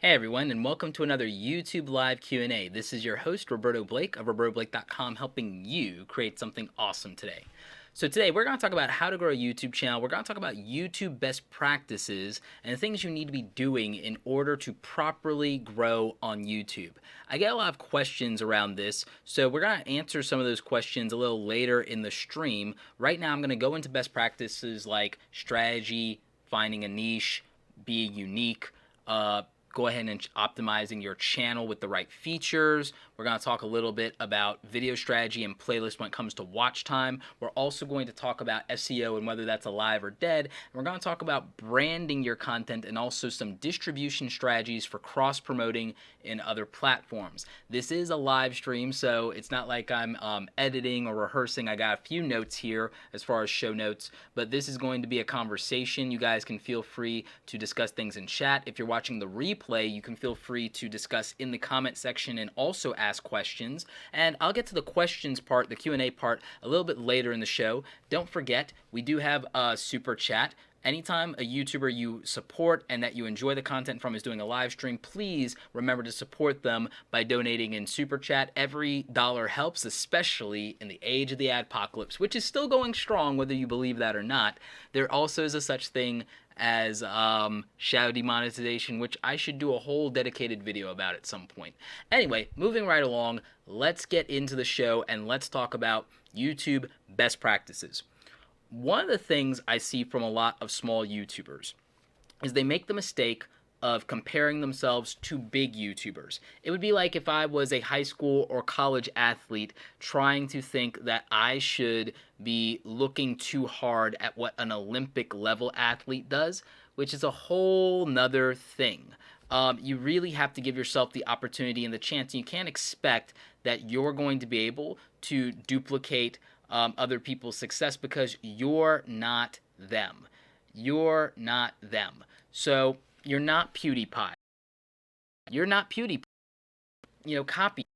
Hey everyone, and welcome to another YouTube Live Q&A. This is your host, Roberto Blake of robertoblake.com, helping you create something awesome today. So today we're going to talk about how to grow a YouTube channel. We're going to talk about YouTube best practices and things you need to be doing in order to properly grow on YouTube. I get a lot of questions around this, so we're going to answer some of those questions a little later in the stream. Right now I'm going to go into best practices like strategy, finding a niche, being unique, go ahead and optimizing your channel with the right features. We're going to talk a little bit about video strategy and playlist when it comes to watch time. We're also going to talk about SEO and whether that's alive or dead. And we're going to talk about branding your content and also some distribution strategies for cross-promoting in other platforms. This is a live stream, so it's not like I'm editing or rehearsing. I got a few notes here as far as show notes, but this is going to be a conversation. You guys can feel free to discuss things in chat. If you're watching the replay, you can feel free to discuss in the comment section and also ask questions. And I'll get to the questions part, the Q&A part, a little bit later in the show. Don't forget, we do have a super chat. Anytime a YouTuber you support and that you enjoy the content from is doing a live stream, please remember to support them by donating in Super Chat. Every dollar helps, especially in the age of the adpocalypse, which is still going strong, whether you believe that or not. There also is a such thing as shadow demonetization, which I should do a whole dedicated video about at some point. Anyway, moving right along, let's get into the show and let's talk about YouTube best practices. One of the things I see from a lot of small YouTubers is they make the mistake of comparing themselves to big YouTubers. It would be like if I was a high school or college athlete trying to think that I should be looking too hard at what an Olympic level athlete does, which is a whole nother thing. You really have to give yourself the opportunity and the chance. And you can't expect that you're going to be able to duplicate other people's success because you're not them. You're not them. So you're not PewDiePie. You're not PewDiePie. Copy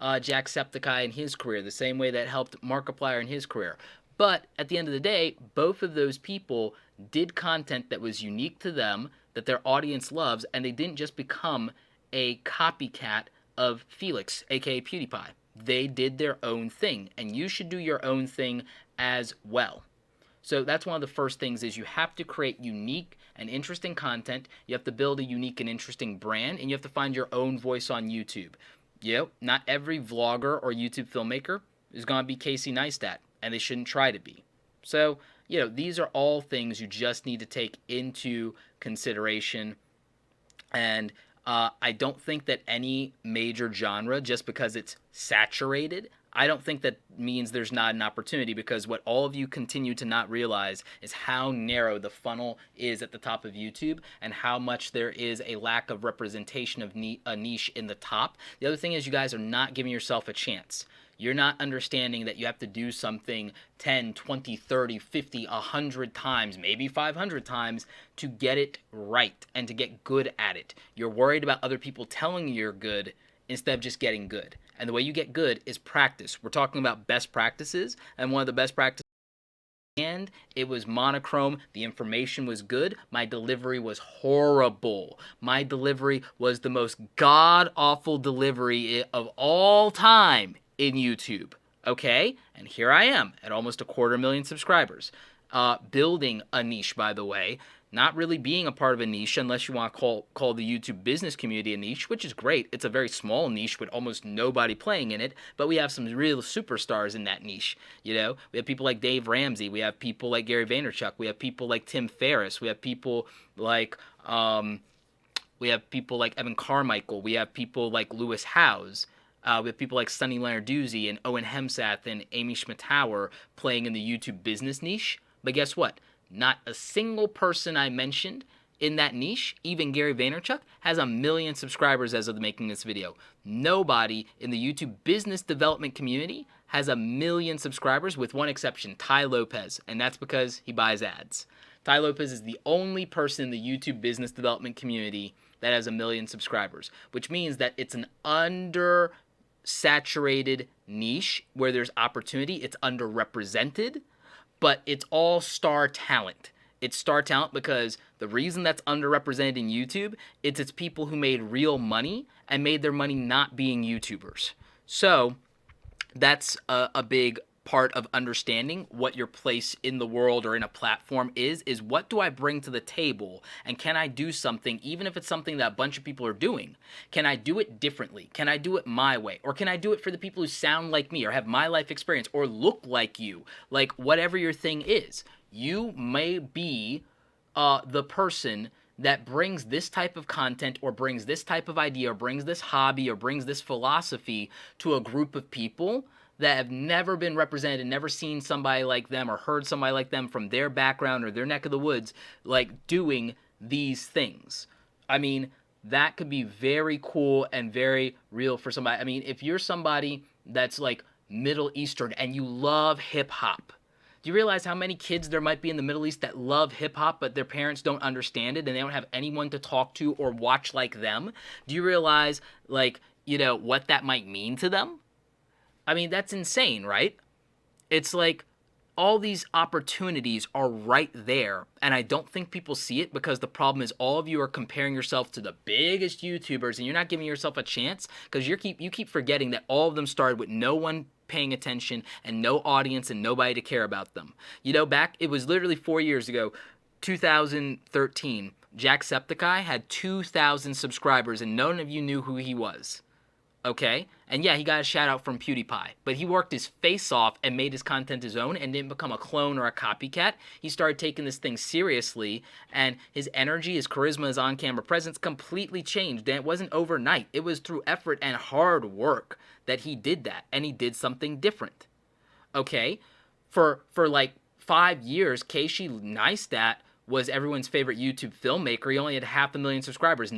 Jacksepticeye in his career, the same way that helped Markiplier in his career. But at the end of the day, both of those people did content that was unique to them, that their audience loves, and they didn't just become a copycat of Felix, aka PewDiePie. They did their own thing, and you should do your own thing as well. So that's one of the first things is you have to create unique and interesting content. You have to build a unique and interesting brand, and you have to find your own voice on YouTube. Not every vlogger or YouTube filmmaker is going to be Casey Neistat, and they shouldn't try to be. So, these are all things you just need to take into consideration. And I don't think that any major genre, just because it's saturated, I don't think that means there's not an opportunity, because what all of you continue to not realize is how narrow the funnel is at the top of YouTube and how much there is a lack of representation of a niche in the top. The other thing is you guys are not giving yourself a chance. You're not understanding that you have to do something 10, 20, 30, 50, 100 times, maybe 500 times to get it right and to get good at it. You're worried about other people telling you you're good instead of just getting good. And the way you get good is practice. We're talking about best practices, and one of the best practices, and it was monochrome. The information was good. My delivery was horrible. My delivery was the most god-awful delivery of all time in YouTube. Okay? And here I am at almost 250,000 subscribers. Building a niche, by the way. Not really being a part of a niche unless you want to call the YouTube business community a niche, which is great. It's a very small niche with almost nobody playing in it, but we have some real superstars in that niche. We have people like Dave Ramsey. We have people like Gary Vaynerchuk. We have people like Tim Ferriss. We have people like Evan Carmichael. We have people like Lewis Howes. We have people like Sonny Lenarduzzi and Owen Hemsath and Amy Schmittauer playing in the YouTube business niche. But guess what? Not a single person I mentioned in that niche, even Gary Vaynerchuk, has 1 million subscribers as of making this video. Nobody in the YouTube business development community has 1 million subscribers, with one exception, Tai Lopez, and that's because he buys ads. Tai Lopez is the only person in the YouTube business development community that has 1 million subscribers, which means that it's an undersaturated niche where there's opportunity. It's underrepresented, but it's all star talent. It's star talent because the reason that's underrepresented in YouTube, it's people who made real money and made their money not being YouTubers. So that's a big part of understanding what your place in the world or in a platform is what do I bring to the table, and can I do something, even if it's something that a bunch of people are doing? Can I do it differently? Can I do it my way? Or can I do it for the people who sound like me or have my life experience or look like you? Like, whatever your thing is, you may be the person that brings this type of content or brings this type of idea or brings this hobby or brings this philosophy to a group of people that have never been represented and never seen somebody like them or heard somebody like them from their background or their neck of the woods like doing these things. I mean, that could be very cool and very real for somebody. I mean, if you're somebody that's like Middle Eastern and you love hip hop, do you realize how many kids there might be in the Middle East that love hip hop, but their parents don't understand it and they don't have anyone to talk to or watch like them? Do you realize, like, what that might mean to them? I mean, that's insane, right? It's like all these opportunities are right there, and I don't think people see it because the problem is all of you are comparing yourself to the biggest YouTubers, and you're not giving yourself a chance because you keep forgetting that all of them started with no one paying attention and no audience and nobody to care about them. Back, it was literally 4 years ago, 2013, Jacksepticeye had 2,000 subscribers, and none of you knew who he was. Okay? And yeah, he got a shout out from PewDiePie, but he worked his face off and made his content his own and didn't become a clone or a copycat. He started taking this thing seriously, and his energy, his charisma, his on-camera presence completely changed. And it wasn't overnight. It was through effort and hard work that he did that, and he did something different. Okay? For like 5 years, Casey Neistat was everyone's favorite YouTube filmmaker. He only had 500,000 subscribers.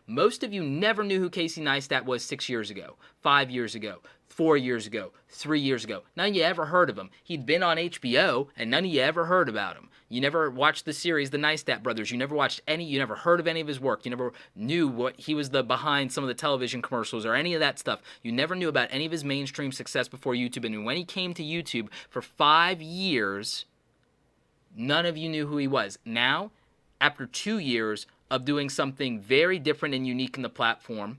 Most of you never knew who Casey Neistat was 6 years ago, 5 years ago, 4 years ago, 3 years ago. None of you ever heard of him. He'd been on HBO, and none of you ever heard about him. You never watched the series, The Neistat Brothers. You never heard of any of his work. You never knew what he was behind some of the television commercials or any of that stuff. You never knew about any of his mainstream success before YouTube. And when he came to YouTube for 5 years, none of you knew who he was. Now, after 2 years of doing something very different and unique in the platform,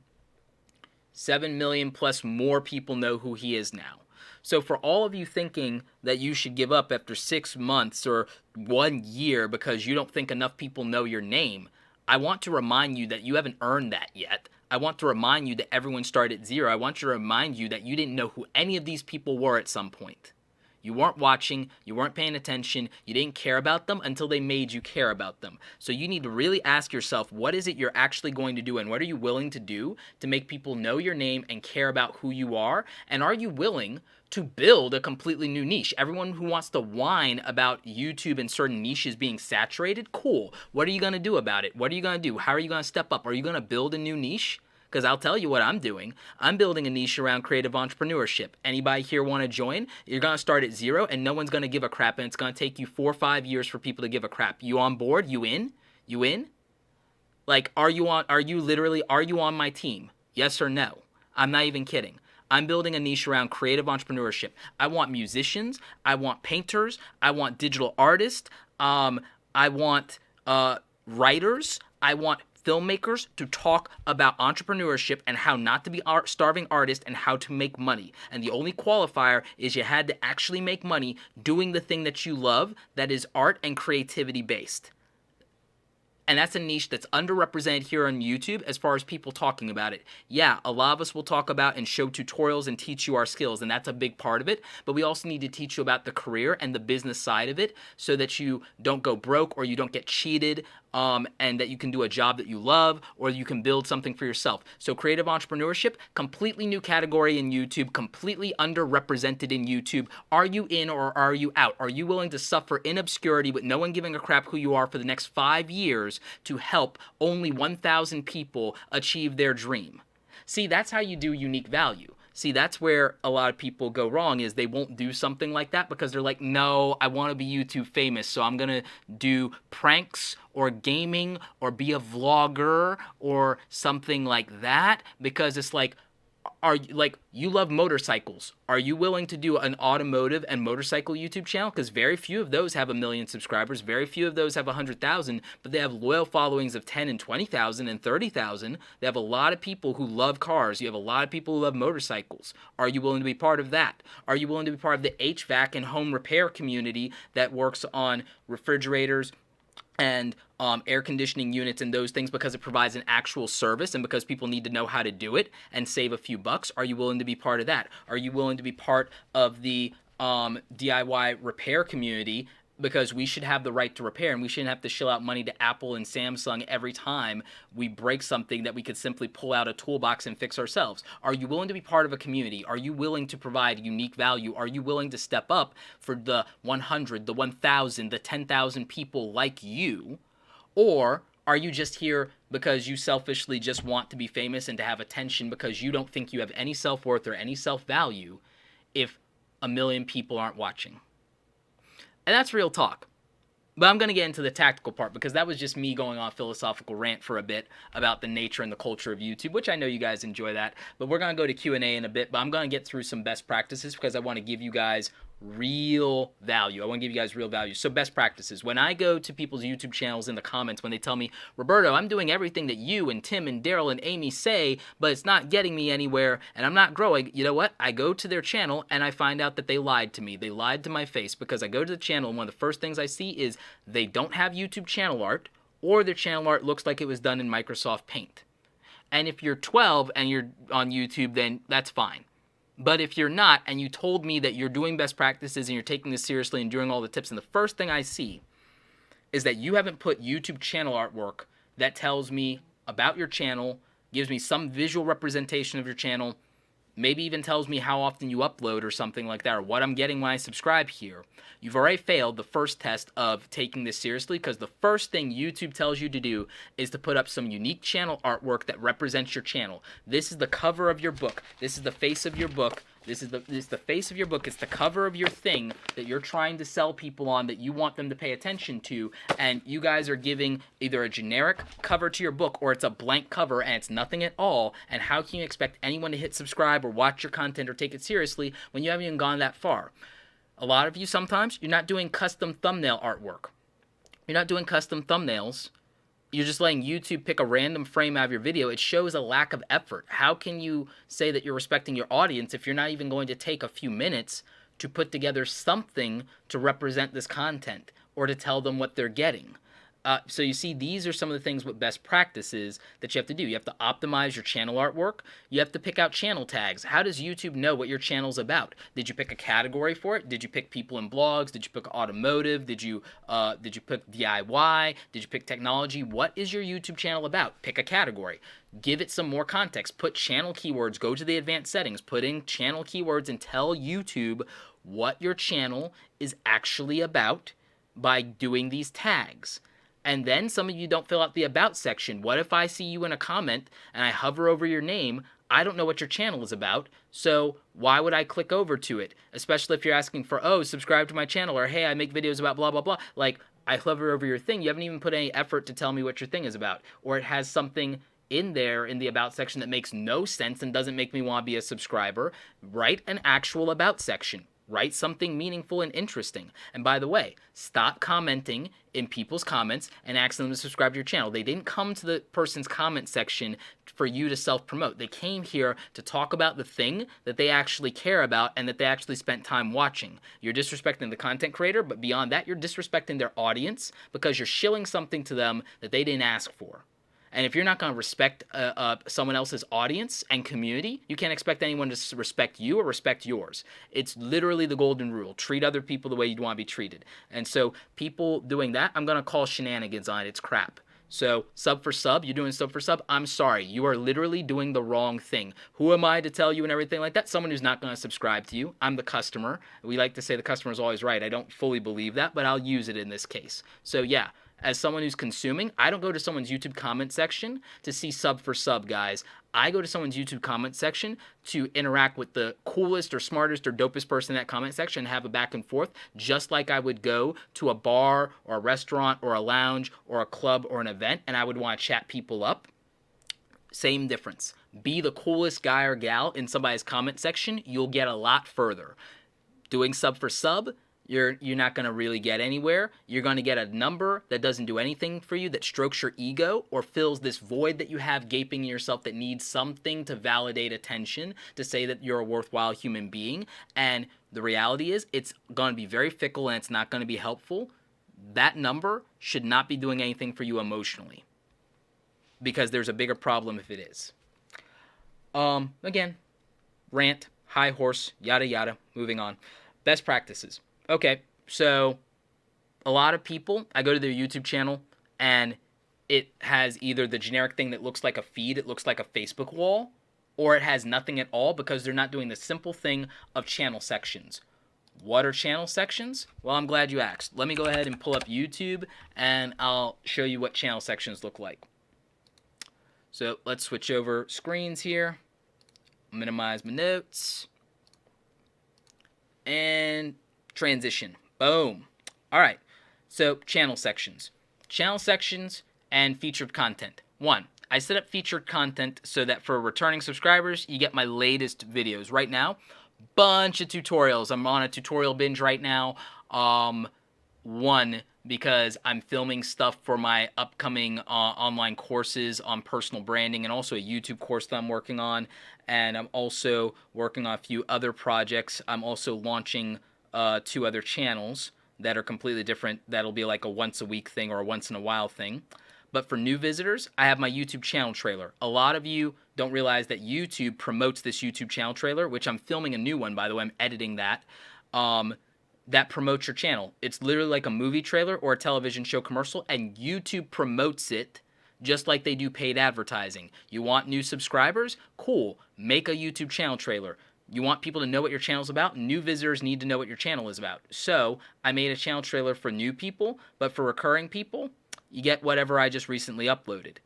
7 million plus more people know who he is now. So for all of you thinking that you should give up after 6 months or 1 year because you don't think enough people know your name, I want to remind you that you haven't earned that yet. I want to remind you that everyone started at zero. I want to remind you that you didn't know who any of these people were at some point. You weren't watching, you weren't paying attention, you didn't care about them until they made you care about them. So you need to really ask yourself, what is it you're actually going to do, and what are you willing to do to make people know your name and care about who you are? And are you willing to build a completely new niche? Everyone who wants to whine about YouTube and certain niches being saturated, cool. What are you going to do about it? What are you going to do? How are you going to step up? Are you going to build a new niche? Because I'll tell you what I'm doing. I'm building a niche around creative entrepreneurship. Anybody here want to join? You're going to start at zero, and no one's going to give a crap, and it's going to take you 4 or 5 years for people to give a crap. You on board? You in? You in? Like, are you on my team? Yes or no? I'm not even kidding. I'm building a niche around creative entrepreneurship. I want musicians. I want painters. I want digital artists. I want writers. I want filmmakers to talk about entrepreneurship and how not to be starving artists and how to make money. And the only qualifier is you had to actually make money doing the thing that you love, that is art and creativity based. And that's a niche that's underrepresented here on YouTube as far as people talking about it. Yeah, a lot of us will talk about and show tutorials and teach you our skills, and that's a big part of it. But we also need to teach you about the career and the business side of it so that you don't go broke or you don't get cheated, and that you can do a job that you love, or you can build something for yourself. So creative entrepreneurship, completely new category in YouTube, completely underrepresented in YouTube. Are you in or are you out? Are you willing to suffer in obscurity with no one giving a crap who you are for the next 5 years to help only 1,000 people achieve their dream? See, that's how you do unique value. See, that's where a lot of people go wrong, is they won't do something like that because they're like, no, I want to be YouTube famous, so I'm going to do pranks or gaming or be a vlogger or something like that, because it's like, Are you, like, you love motorcycles. Are you willing to do an automotive and motorcycle YouTube channel? Because very few of those have 1 million subscribers. Very few of those have 100,000, but they have loyal followings of 10 and 20,000 and 30,000. They have a lot of people who love cars. You have a lot of people who love motorcycles. Are you willing to be part of that? Are you willing to be part of the HVAC and home repair community that works on refrigerators and air conditioning units and those things because it provides an actual service and because people need to know how to do it and save a few bucks? Are you willing to be part of that? Are you willing to be part of the DIY repair community? Because we should have the right to repair, and we shouldn't have to shell out money to Apple and Samsung every time we break something that we could simply pull out a toolbox and fix ourselves. Are you willing to be part of a community? Are you willing to provide unique value? Are you willing to step up for the 100, the 1,000, the 10,000 people like you? Or are you just here because you selfishly just want to be famous and to have attention because you don't think you have any self-worth or any self-value if 1 million people aren't watching? And that's real talk. But I'm going to get into the tactical part because that was just me going on a philosophical rant for a bit about the nature and the culture of YouTube, which I know you guys enjoy that. But we're going to go to Q&A in a bit, but I'm going to get through some best practices because I want to give you guys real value. I want to give you guys real value. So best practices. When I go to people's YouTube channels in the comments, when they tell me, Roberto, I'm doing everything that you and Tim and Daryl and Amy say, but it's not getting me anywhere and I'm not growing, you know what? I go to their channel and I find out that they lied to me. They lied to my face because I go to the channel and one of the first things I see is they don't have YouTube channel art, or their channel art looks like it was done in Microsoft Paint. And if you're 12 and you're on YouTube, then that's fine. But if you're not, and you told me that you're doing best practices and you're taking this seriously and doing all the tips, and the first thing I see is that you haven't put YouTube channel artwork that tells me about your channel, gives me some visual representation of your channel, maybe even tells me how often you upload or something like that, or what I'm getting when I subscribe here, you've already failed the first test of taking this seriously, because the first thing YouTube tells you to do is to put up some unique channel artwork that represents your channel. This is the cover of your book. This is the face of your book. This is the face of your book. It's the cover of your thing that you're trying to sell people on, that you want them to pay attention to, and you guys are giving either a generic cover to your book or it's a blank cover and it's nothing at all. And how can you expect anyone to hit subscribe or watch your content or take it seriously when you haven't even gone that far? A lot of you, sometimes you're not doing custom thumbnail artwork. You're not doing custom thumbnails. You're just letting YouTube pick a random frame out of your video. It shows a lack of effort. How can you say that you're respecting your audience if you're not even going to take a few minutes to put together something to represent this content or to tell them what they're getting? So you see, these are some of the things with best practices that you have to do. You have to optimize your channel artwork. You have to pick out channel tags. How does YouTube know what your channel's about? Did you pick a category for it? Did you pick people in blogs? Did you pick automotive? Did you pick DIY? Did you pick technology? What is your YouTube channel about? Pick a category. Give it some more context. Put channel keywords. Go to the advanced settings. Put in channel keywords and tell YouTube what your channel is actually about by doing these tags. And then some of you don't fill out the about section. What if I see you in a comment and I hover over your name? I don't know what your channel is about, so why would I click over to it? Especially if you're asking for, oh, subscribe to my channel, or hey, I make videos about blah, blah, blah. Like, I hover over your thing. You haven't even put any effort to tell me what your thing is about. Or it has something in there in the about section that makes no sense and doesn't make me want to be a subscriber. Write an actual about section. Write something meaningful and interesting. And by the way, stop commenting in people's comments and asking them to subscribe to your channel. They didn't come to the person's comment section for you to self-promote. They came here to talk about the thing that they actually care about and that they actually spent time watching. You're disrespecting the content creator, but beyond that, you're disrespecting their audience because you're shilling something to them that they didn't ask for. And if you're not going to respect someone else's audience and community, you can't expect anyone to respect you or respect yours. It's literally the golden rule. Treat other people the way you'd want to be treated. And so people doing that, I'm going to call shenanigans on it. It's crap. So sub for sub, you're doing sub for sub, I'm sorry. You are literally doing the wrong thing. Who am I to tell you and everything like that? Someone who's not going to subscribe to you. I'm the customer. We like to say the customer is always right. I don't fully believe that, but I'll use it in this case. So yeah. As someone who's consuming, I don't go to someone's YouTube comment section to see sub for sub, guys. I go to someone's YouTube comment section to interact with the coolest or smartest or dopest person in that comment section and have a back and forth, just like I would go to a bar or a restaurant or a lounge or a club or an event, and I would want to chat people up. Same difference. Be the coolest guy or gal in somebody's comment section. You'll get a lot further. Doing sub for sub, you're not going to really get anywhere. You're going to get a number that doesn't do anything for you, that strokes your ego or fills this void that you have gaping in yourself that needs something to validate attention, to say that you're a worthwhile human being. And the reality is it's going to be very fickle and it's not going to be helpful. That number should not be doing anything for you emotionally, because there's a bigger problem if it is. Again, rant, high horse, yada yada, moving on. Best practices. Okay, so a lot of people, I go to their YouTube channel and it has either the generic thing that looks like a feed, it looks like a Facebook wall, or it has nothing at all because they're not doing the simple thing of channel sections. What are channel sections? Well, I'm glad you asked. Let me go ahead and pull up YouTube and I'll show you what channel sections look like. So let's switch over screens here. Minimize my notes. And transition. Boom. All right. So channel sections. Channel sections and featured content. 1. I set up featured content so that for returning subscribers, you get my latest videos. Right now, bunch of tutorials. I'm on a tutorial binge right now. One, because I'm filming stuff for my upcoming online courses on personal branding, and also a YouTube course that I'm working on. And I'm also working on a few other projects. I'm also launching 2 other channels that are completely different. That'll be like a once a week thing or a once in a while thing. But for new visitors, I have my YouTube channel trailer. A lot of you don't realize that YouTube promotes this YouTube channel trailer, which I'm filming a new one, by the way. I'm editing that. That promotes your channel. It's literally like a movie trailer or a television show commercial, and YouTube promotes it just like they do paid advertising. You want new subscribers? Cool. Make a YouTube channel trailer. You want people to know what your channel's about? New visitors need to know what your channel is about. So I made a channel trailer for new people, but for recurring people, you get whatever I just recently uploaded.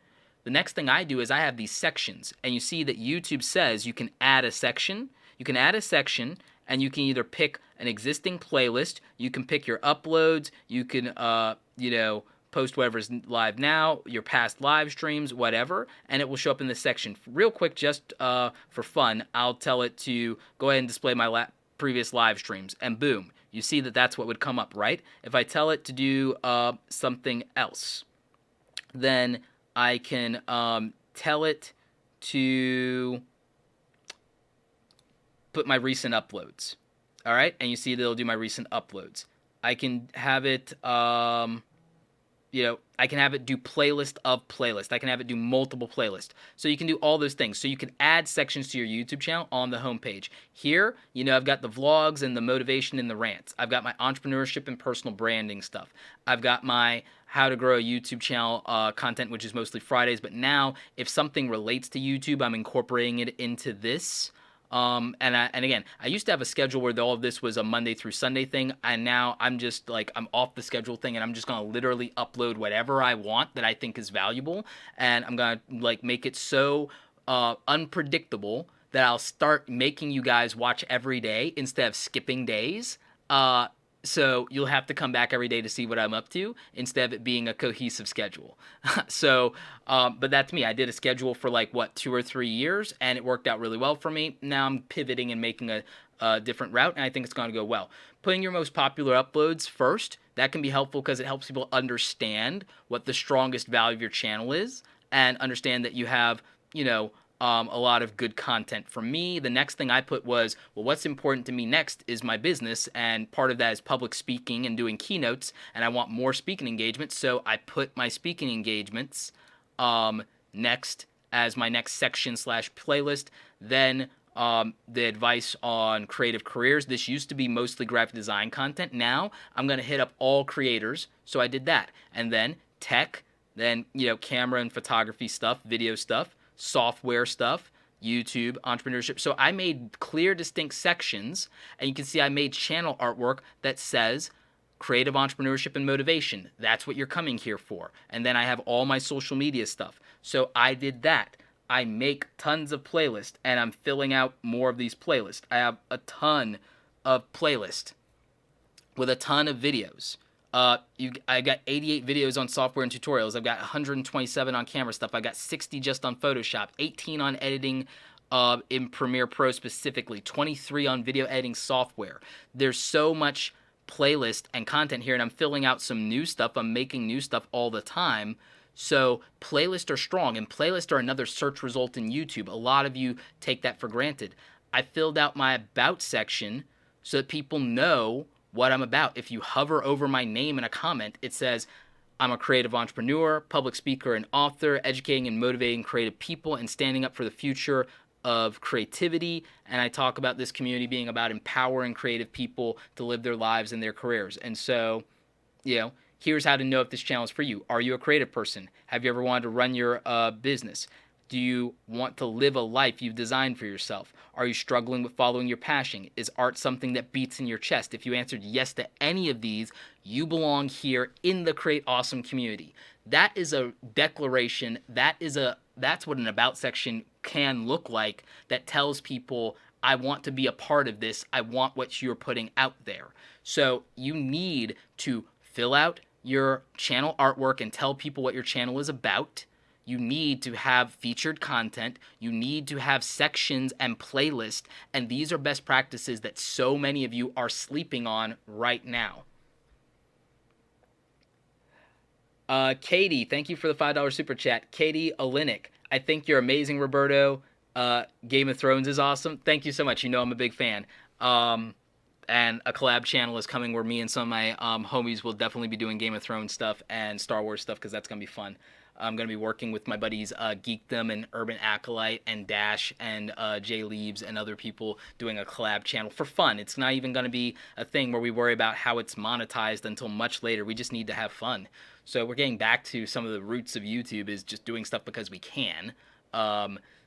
The next thing I do is I have these sections, and you see that YouTube says you can add a section. You can add a section, and you can either pick an existing playlist, you can pick your uploads, you can, post whatever's live now, your past live streams, whatever, and it will show up in this section. Real quick, just for fun, I'll tell it to go ahead and display my previous live streams, and boom, you see that that's what would come up, right? If I tell it to do something else, then I can tell it to put my recent uploads. All right, and you see that it'll do my recent uploads. I can have it, I can have it do playlist of playlist. I can have it do multiple playlists. So you can do all those things. So you can add sections to your YouTube channel on the homepage. Here, I've got the vlogs and the motivation and the rants. I've got my entrepreneurship and personal branding stuff. I've got my how to grow a YouTube channel content, which is mostly Fridays. But now, if something relates to YouTube, I'm incorporating it into this. And again, I used to have a schedule where all of this was a Monday through Sunday thing, and now I'm just I'm off the schedule thing, and I'm just gonna literally upload whatever I want that I think is valuable, and I'm gonna make it so unpredictable that I'll start making you guys watch every day instead of skipping days. So you'll have to come back every day to see what I'm up to instead of it being a cohesive schedule. But that's me. I did a schedule for 2 or 3 years, and it worked out really well for me. Now I'm pivoting and making a different route, and I think it's going to go well. Putting your most popular uploads first, that can be helpful because it helps people understand what the strongest value of your channel is and understand that you have, a lot of good content. For me, the next thing I put was, well, what's important to me next is my business, and part of that is public speaking and doing keynotes, and I want more speaking engagements, so I put my speaking engagements next as my next section / playlist. Then the advice on creative careers. This used to be mostly graphic design content. Now I'm going to hit up all creators, so I did that. And then tech, then camera and photography stuff, video stuff, software stuff, YouTube, entrepreneurship. So I made clear, distinct sections, and you can see I made channel artwork that says creative entrepreneurship and motivation. That's what you're coming here for. And then I have all my social media stuff. So I did that. I make tons of playlists, and I'm filling out more of these playlists. I have a ton of playlists with a ton of videos. I got 88 videos on software and tutorials. I've got 127 on camera stuff. I got 60 just on Photoshop, 18 on editing in Premiere Pro specifically, 23 on video editing software. There's so much playlist and content here, and I'm filling out some new stuff. I'm making new stuff all the time. So playlists are strong, and playlists are another search result in YouTube. A lot of you take that for granted. I filled out my about section so that people know what I'm about. If you hover over my name in a comment, it says, I'm a creative entrepreneur, public speaker, and author, educating and motivating creative people and standing up for the future of creativity. And I talk about this community being about empowering creative people to live their lives and their careers. And so, here's how to know if this channel is for you. Are you a creative person? Have you ever wanted to run your business? Do you want to live a life you've designed for yourself? Are you struggling with following your passion? Is art something that beats in your chest? If you answered yes to any of these, you belong here in the Create Awesome community. That is a declaration. That's what an about section can look like, that tells people, I want to be a part of this. I want what you're putting out there. So you need to fill out your channel artwork and tell people what your channel is about. You need to have featured content. You need to have sections and playlists. And these are best practices that so many of you are sleeping on right now. Katie, thank you for the $5 super chat. Katie Olenek, I think you're amazing, Roberto. Game of Thrones is awesome. Thank you so much. You know I'm a big fan. And a collab channel is coming where me and some of my homies will definitely be doing Game of Thrones stuff and Star Wars stuff, because that's going to be fun. I'm going to be working with my buddies Geekdom and Urban Acolyte and Dash and Jay Leaves and other people doing a collab channel for fun. It's not even going to be a thing where we worry about how it's monetized until much later. We just need to have fun. So we're getting back to some of the roots of YouTube, is just doing stuff because we can.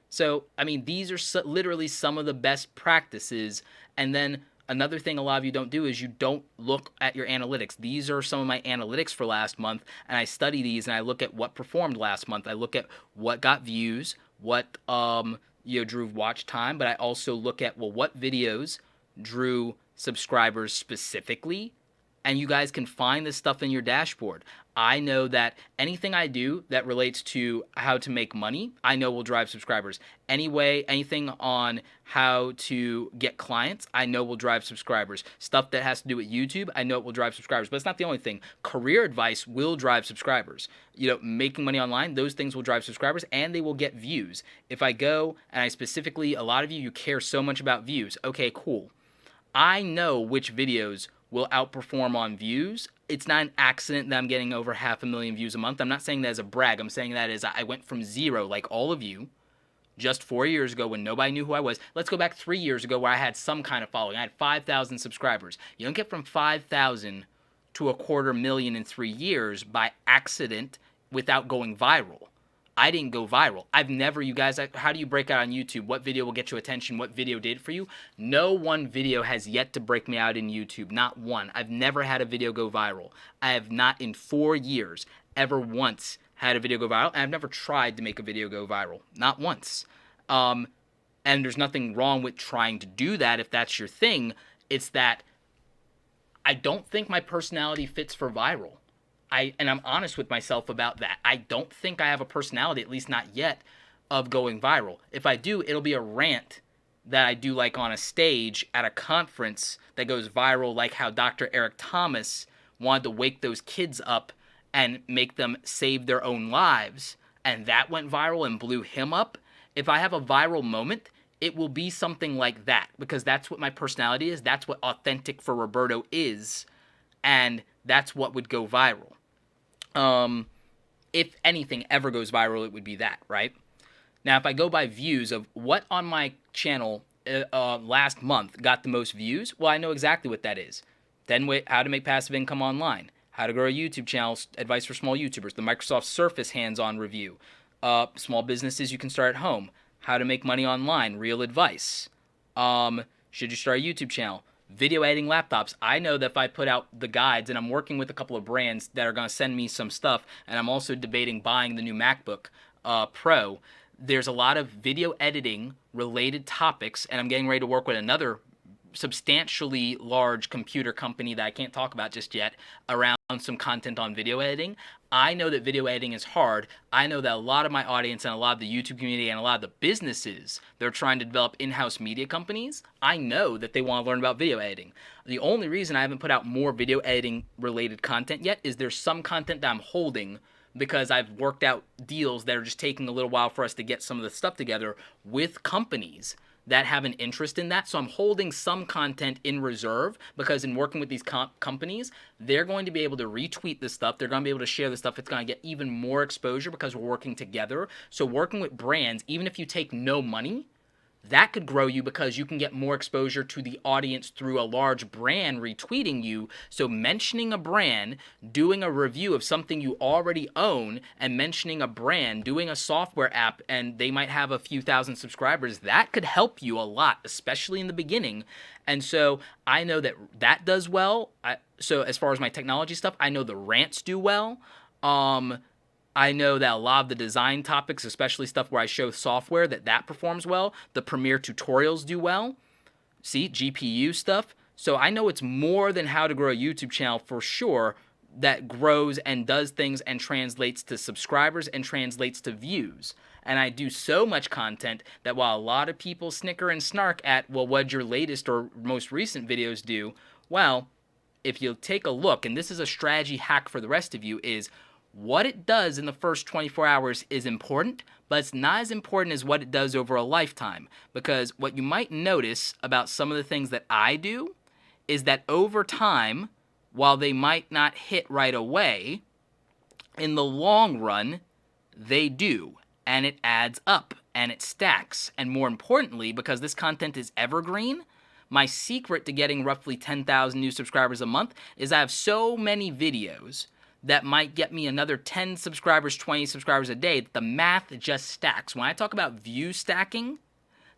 So, I mean, these are literally some of the best practices. And then another thing a lot of you don't do is you don't look at your analytics. These are some of my analytics for last month, and I study these, and I look at what performed last month. I look at what got views, what drew watch time, but I also look at, well, what videos drew subscribers specifically, and you guys can find this stuff in your dashboard. I know that anything I do that relates to how to make money, I know will drive subscribers. Anything on how to get clients, I know will drive subscribers. Stuff that has to do with YouTube, I know it will drive subscribers. But it's not the only thing. Career advice will drive subscribers. Making money online, those things will drive subscribers, and they will get views. If I go and I specifically, a lot of you care so much about views. Okay, cool. I know which videos will outperform on views. It's not an accident that I'm getting over 500,000 views a month. I'm not saying that as a brag. I'm saying that as I went from zero, like all of you, just 4 years ago when nobody knew who I was. Let's go back 3 years ago where I had some kind of following. I had 5,000 subscribers. You don't get from 5,000 to 250,000 in 3 years by accident without going viral. I didn't go viral. I've never, you guys, how do you break out on YouTube? What video will get you attention? What video did it for you? No one video has yet to break me out in YouTube. Not one. I've never had a video go viral. I have not in 4 years ever once had a video go viral. And I've never tried to make a video go viral. Not once. And there's nothing wrong with trying to do that if that's your thing. It's that I don't think my personality fits for viral. And I'm honest with myself about that. I don't think I have a personality, at least not yet, of going viral. If I do, it'll be a rant that I do like on a stage at a conference that goes viral, like how Dr. Eric Thomas wanted to wake those kids up and make them save their own lives. And that went viral and blew him up. If I have a viral moment, it will be something like that, because that's what my personality is. That's what authentic for Roberto is. And that's what would go viral. If anything ever goes viral, it would be that, right? Now, if I go by views of what on my channel last month got the most views, well, I know exactly what that is. Then how to make passive income online, how to grow a YouTube channel, advice for small YouTubers, the Microsoft Surface hands-on review, small businesses you can start at home, how to make money online, real advice, should you start a YouTube channel, video editing laptops. I know that if I put out the guides, and I'm working with a couple of brands that are going to send me some stuff, and I'm also debating buying the new MacBook Pro. There's a lot of video editing related topics, and I'm getting ready to work with another substantially large computer company that I can't talk about just yet around some content on video editing. I know that video editing is hard. I know that a lot of my audience and a lot of the YouTube community and a lot of the businesses that are trying to develop in-house media companies, I know that they want to learn about video editing. The only reason I haven't put out more video editing related content yet is there's some content that I'm holding because I've worked out deals that are just taking a little while for us to get some of the stuff together with companies that have an interest in that. So I'm holding some content in reserve because in working with these companies, they're going to be able to retweet this stuff. They're going to be able to share this stuff. It's going to get even more exposure because we're working together. So working with brands, even if you take no money, that could grow you because you can get more exposure to the audience through a large brand retweeting you. So mentioning a brand, doing a review of something you already own, and mentioning a brand, doing a software app, and they might have a few thousand subscribers, that could help you a lot, especially in the beginning. And so I know that that does well. So as far as my technology stuff, I know the rants do well. I know that a lot of the design topics, especially stuff where I show software, that performs well. The Premiere tutorials do well. See, GPU stuff. So I know it's more than how to grow a YouTube channel for sure that grows and does things and translates to subscribers and translates to views. And I do so much content that while a lot of people snicker and snark at, well, what'd your latest or most recent videos do? Well, if you take a look, and this is a strategy hack for the rest of you, is what it does in the first 24 hours is important, but it's not as important as what it does over a lifetime. Because what you might notice about some of the things that I do is that over time, while they might not hit right away, in the long run, they do. And it adds up and it stacks. And more importantly, because this content is evergreen, my secret to getting roughly 10,000 new subscribers a month is I have so many videos that might get me another 10 subscribers, 20 subscribers a day. The math just stacks. When I talk about view stacking,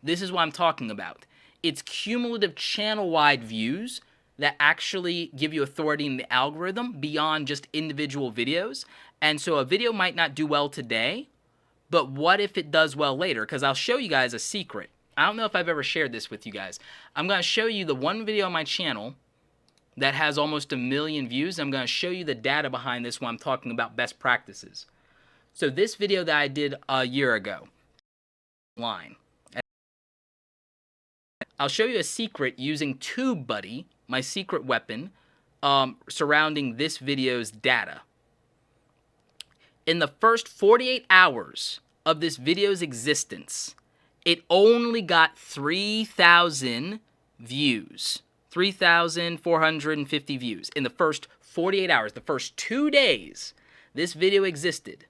this is what I'm talking about. It's cumulative channel-wide views that actually give you authority in the algorithm beyond just individual videos. And so a video might not do well today, but what if it does well later? Because I'll show you guys a secret. I don't know if I've ever shared this with you guys. I'm going to show you the one video on my channel that has almost 1 million views. I'm going to show you the data behind this when I'm talking about best practices. So this video that I did a year ago, I'll show you a secret using TubeBuddy, my secret weapon, surrounding this video's data. In the first 48 hours of this video's existence, it only got 3,000 views. 3,450 views in the first 48 hours, the first 2 days this video existed.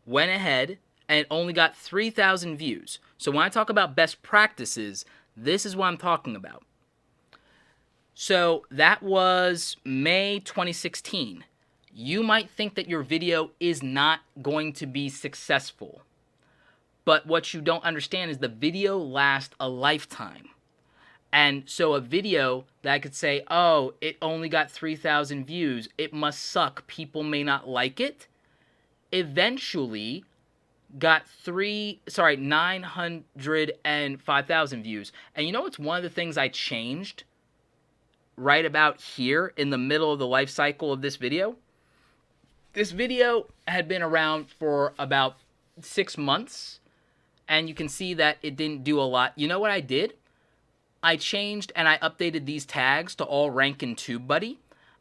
Went ahead and it only got 3,000 views. So when I talk about best practices, this is what I'm talking about. So that was May 2016. You might think that your video is not going to be successful. But what you don't understand is the video lasts a lifetime. And so a video that I could say, oh, it only got 3,000 views, it must suck, people may not like it, eventually got 905,000 views. And you know what's one of the things I changed right about here in the middle of the life cycle of this video? This video had been around for about 6 months, and you can see that it didn't do a lot. You know what I did? I changed and I updated these tags to all rank in TubeBuddy.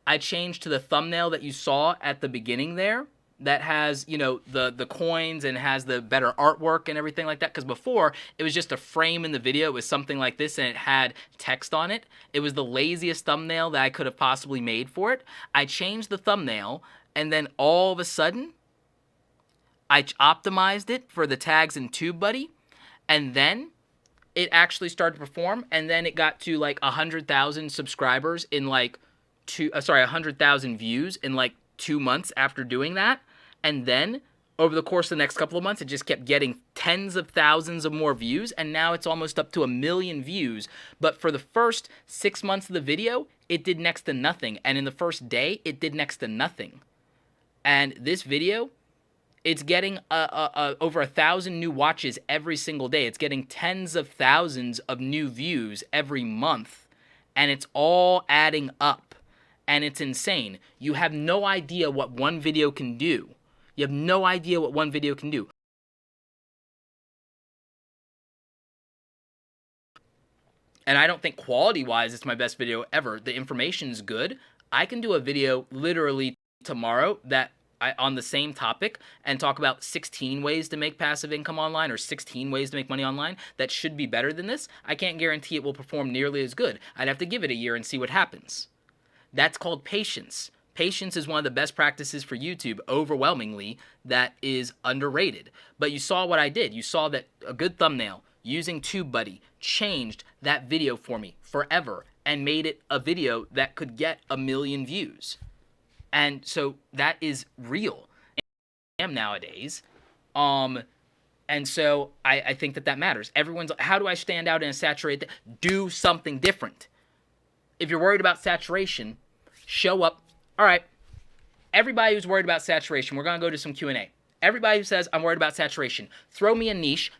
I changed to the thumbnail that you saw at the beginning there that has, you know, the coins and has the better artwork and everything like that. Because before, it was just a frame in the video. It was something like this and it had text on it. It was the laziest thumbnail that I could have possibly made for it. I changed the thumbnail and then all of a sudden, I optimized it for the tags in TubeBuddy, and then it actually started to perform, and then it got to like 100,000 subscribers in like 100,000 views in like 2 months after doing that. And then over the course of the next couple of months, it just kept getting tens of thousands of more views, and now it's almost up to 1 million views. But for the first 6 months of the video, it did next to nothing, and in the first day, it did next to nothing. And this video It's getting over 1,000 new watches every single day. It's getting tens of thousands of new views every month. And it's all adding up. And it's insane. You have no idea what one video can do. You have no idea what one video can do. And I don't think quality-wise it's my best video ever. The information's good. I can do a video literally tomorrow that on the same topic and talk about 16 ways to make passive income online or 16 ways to make money online that should be better than this. I can't guarantee it will perform nearly as good. I'd have to give it a year and see what happens. That's called patience. Patience is one of the best practices for YouTube, overwhelmingly, that is underrated. But you saw what I did. You saw that a good thumbnail using TubeBuddy changed that video for me forever and made it a video that could get 1 million views. And so that is real nowadays. And so I think that matters. Everyone's, how do I stand out in a saturated? Do something different. If you're worried about saturation, show up. All right, everybody who's worried about saturation, we're going to go to some Q&A. Everybody who says, I'm worried about saturation, throw me a niche.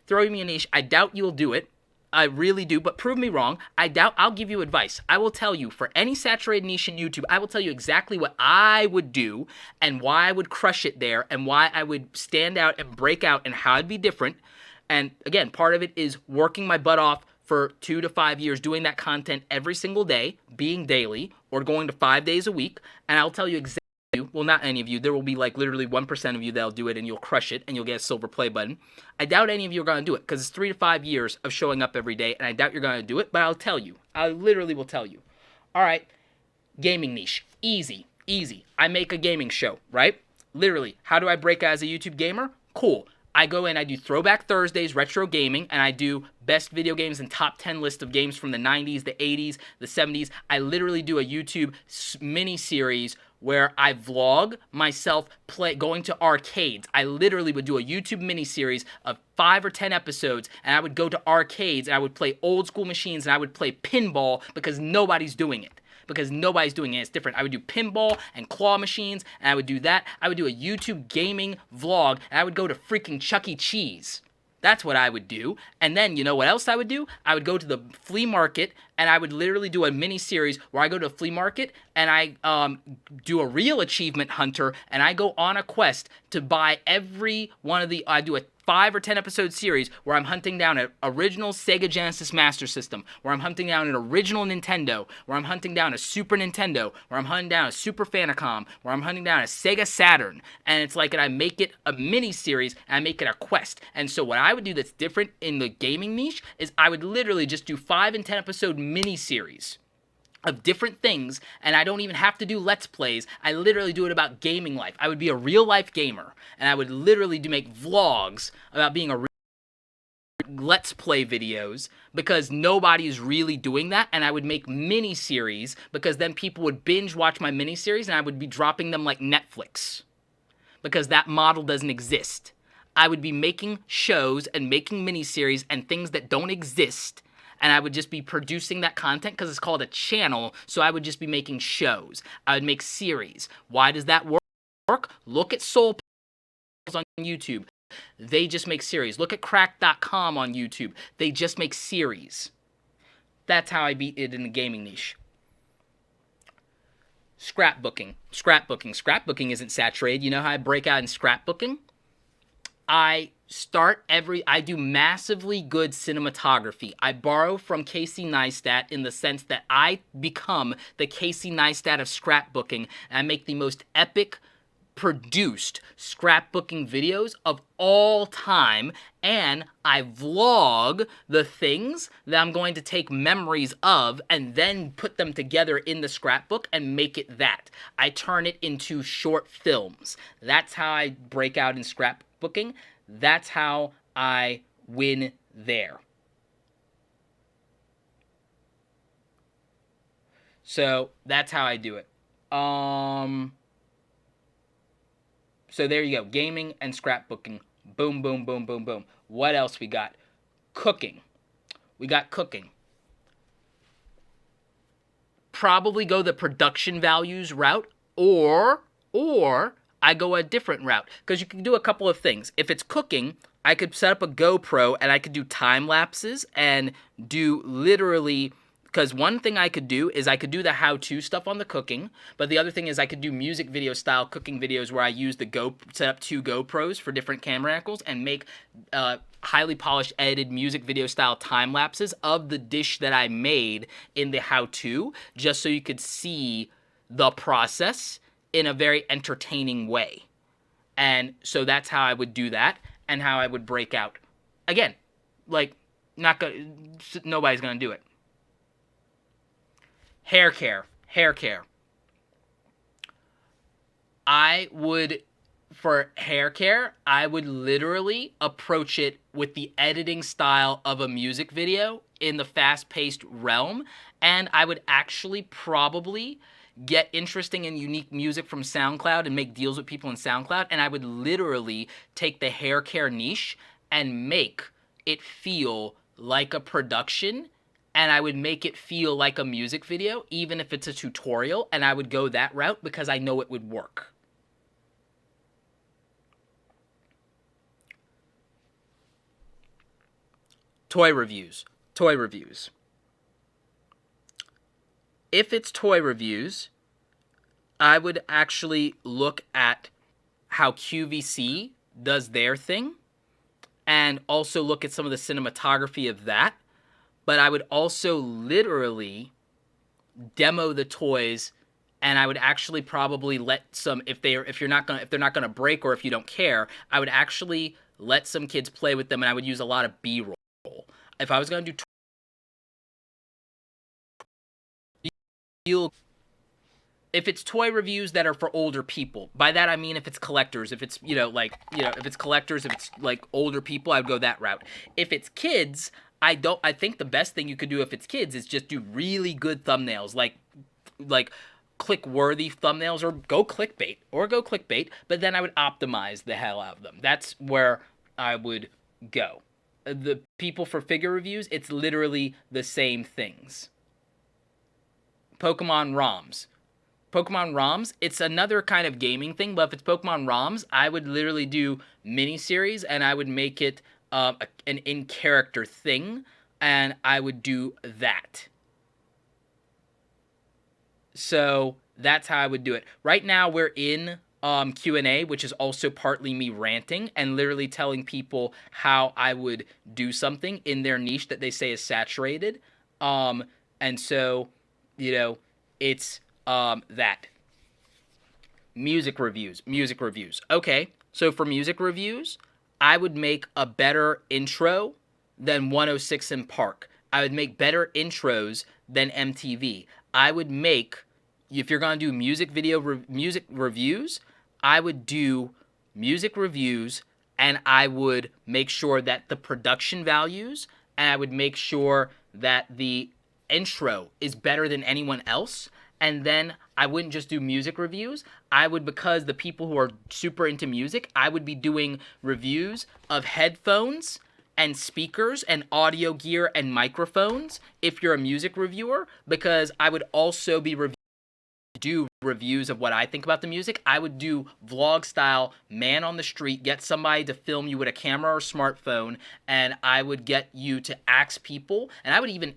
I doubt you'll do it. I really do, but prove me wrong. I'll give you advice. I will tell you, for any saturated niche in YouTube, I will tell you exactly what I would do and why I would crush it there and why I would stand out and break out and how I'd be different. And again, part of it is working my butt off for 2 to 5 years, doing that content every single day, being daily, or going to 5 days a week, and I'll tell you exactly, well, not any of you, there will be like literally 1% of you that'll do it and you'll crush it and you'll get a silver play button. I doubt any of you are going to do it because it's 3 to 5 years of showing up every day, and I doubt you're going to do it, but I'll tell you. I literally will tell you. All right, gaming niche. Easy, easy. I make a gaming show, right? Literally, how do I break out as a YouTube gamer? Cool. I go in, I do Throwback Thursdays, retro gaming, and I do best video games and top 10 list of games from the 90s, the 80s, the 70s. I literally do a YouTube mini-series where I vlog myself going to arcades. I literally would do a YouTube mini-series of 5 or 10 episodes, and I would go to arcades, and I would play old school machines, and I would play pinball because nobody's doing it. It's different. I would do pinball and claw machines, and I would do that. I would do a YouTube gaming vlog, and I would go to freaking Chuck E. Cheese. That's what I would do. And then, you know what else I would do? I would go to the flea market, and I would literally do a mini-series where I go to a flea market, and I do a real achievement hunter, and I go on a quest to buy every one of the, I do a 5 or 10 episode series where I'm hunting down an original Sega Genesis Master System, where I'm hunting down an original Nintendo, where I'm hunting down a Super Nintendo, where I'm hunting down a Super Famicom, where I'm hunting down a Sega Saturn, and it's like, and I make it a mini series, and I make it a quest. And so what I would do that's different in the gaming niche is I would literally just do 5 and 10 episode mini series of different things, and I don't even have to do Let's Plays. I literally do it about gaming life. I would be a real-life gamer, and I would literally make vlogs about being a Let's Play videos because nobody is really doing that, and I would make mini-series because then people would binge watch my mini-series, and I would be dropping them like Netflix because that model doesn't exist. I would be making shows and making mini-series and things that don't exist, and I would just be producing that content because it's called a channel, so I would just be making shows. I would make series. Why does that work? Look at Soul on YouTube. They just make series. Look at crack.com on YouTube. They just make series. That's how I beat it in the gaming niche. Scrapbooking. Scrapbooking isn't saturated. You know how I break out in scrapbooking? I do massively good cinematography. I borrow from Casey Neistat in the sense that I become the Casey Neistat of scrapbooking, and I make the most epic produced scrapbooking videos of all time, and I vlog the things that I'm going to take memories of and then put them together in the scrapbook and make it that. I turn it into short films. That's how I break out in scrapbooking. That's how I win there. So that's how I do it. So there you go. Gaming and scrapbooking. Boom, boom, boom, boom, boom. What else we got? Cooking. We got cooking. Probably go the production values route, or I go a different route, because you can do a couple of things. If it's cooking, I could set up a GoPro and I could do time lapses and do literally, because one thing I could do is I could do the how-to stuff on the cooking, but the other thing is I could do music video style cooking videos where I use set up 2 GoPros for different camera angles and make highly polished edited music video style time lapses of the dish that I made in the how-to, just so you could see the process in a very entertaining way. And so that's how I would do that and how I would break out. Again, like, nobody's gonna do it. Hair care. For hair care, I would literally approach it with the editing style of a music video in the fast-paced realm, and I would actually probably get interesting and unique music from SoundCloud and make deals with people in SoundCloud, and I would literally take the hair care niche and make it feel like a production, and I would make it feel like a music video, even if it's a tutorial, and I would go that route because I know it would work. Toy reviews. If it's toy reviews, I would actually look at how QVC does their thing and also look at some of the cinematography of that. But I would also literally demo the toys, and I would actually probably let some, if they're not gonna break, or if you don't care, I would actually let some kids play with them, and I would use a lot of B-roll. If I was gonna do if it's toy reviews that are for older people, by that I mean if it's collectors, if it's if it's collectors, if it's like older people, I'd go that route. If it's kids, I think the best thing you could do if it's kids is just do really good thumbnails, like click-worthy thumbnails, or go clickbait, but then I would optimize the hell out of them. That's where I would go. The people for figure reviews, it's literally the same things. Pokemon ROMs, it's another kind of gaming thing, but if it's Pokemon ROMs, I would literally do miniseries, and I would make it an in-character thing, and I would do that. So that's how I would do it. Right now we're in Q&A, which is also partly me ranting and literally telling people how I would do something in their niche that they say is saturated. And so, it's that. Music reviews. Okay, so for music reviews, I would make a better intro than 106 in Park. I would make better intros than MTV. I would make, if you're going to do music reviews, I would do music reviews, and I would make sure that the production values, and I would make sure that the intro is better than anyone else. And then I wouldn't just do music reviews. I would, because the people who are super into music, I would be doing reviews of headphones and speakers and audio gear and microphones if you're a music reviewer, because I would also be do reviews of what I think about the music. I would do vlog style, man on the street, get somebody to film you with a camera or smartphone, and I would get you to ask people, and I would even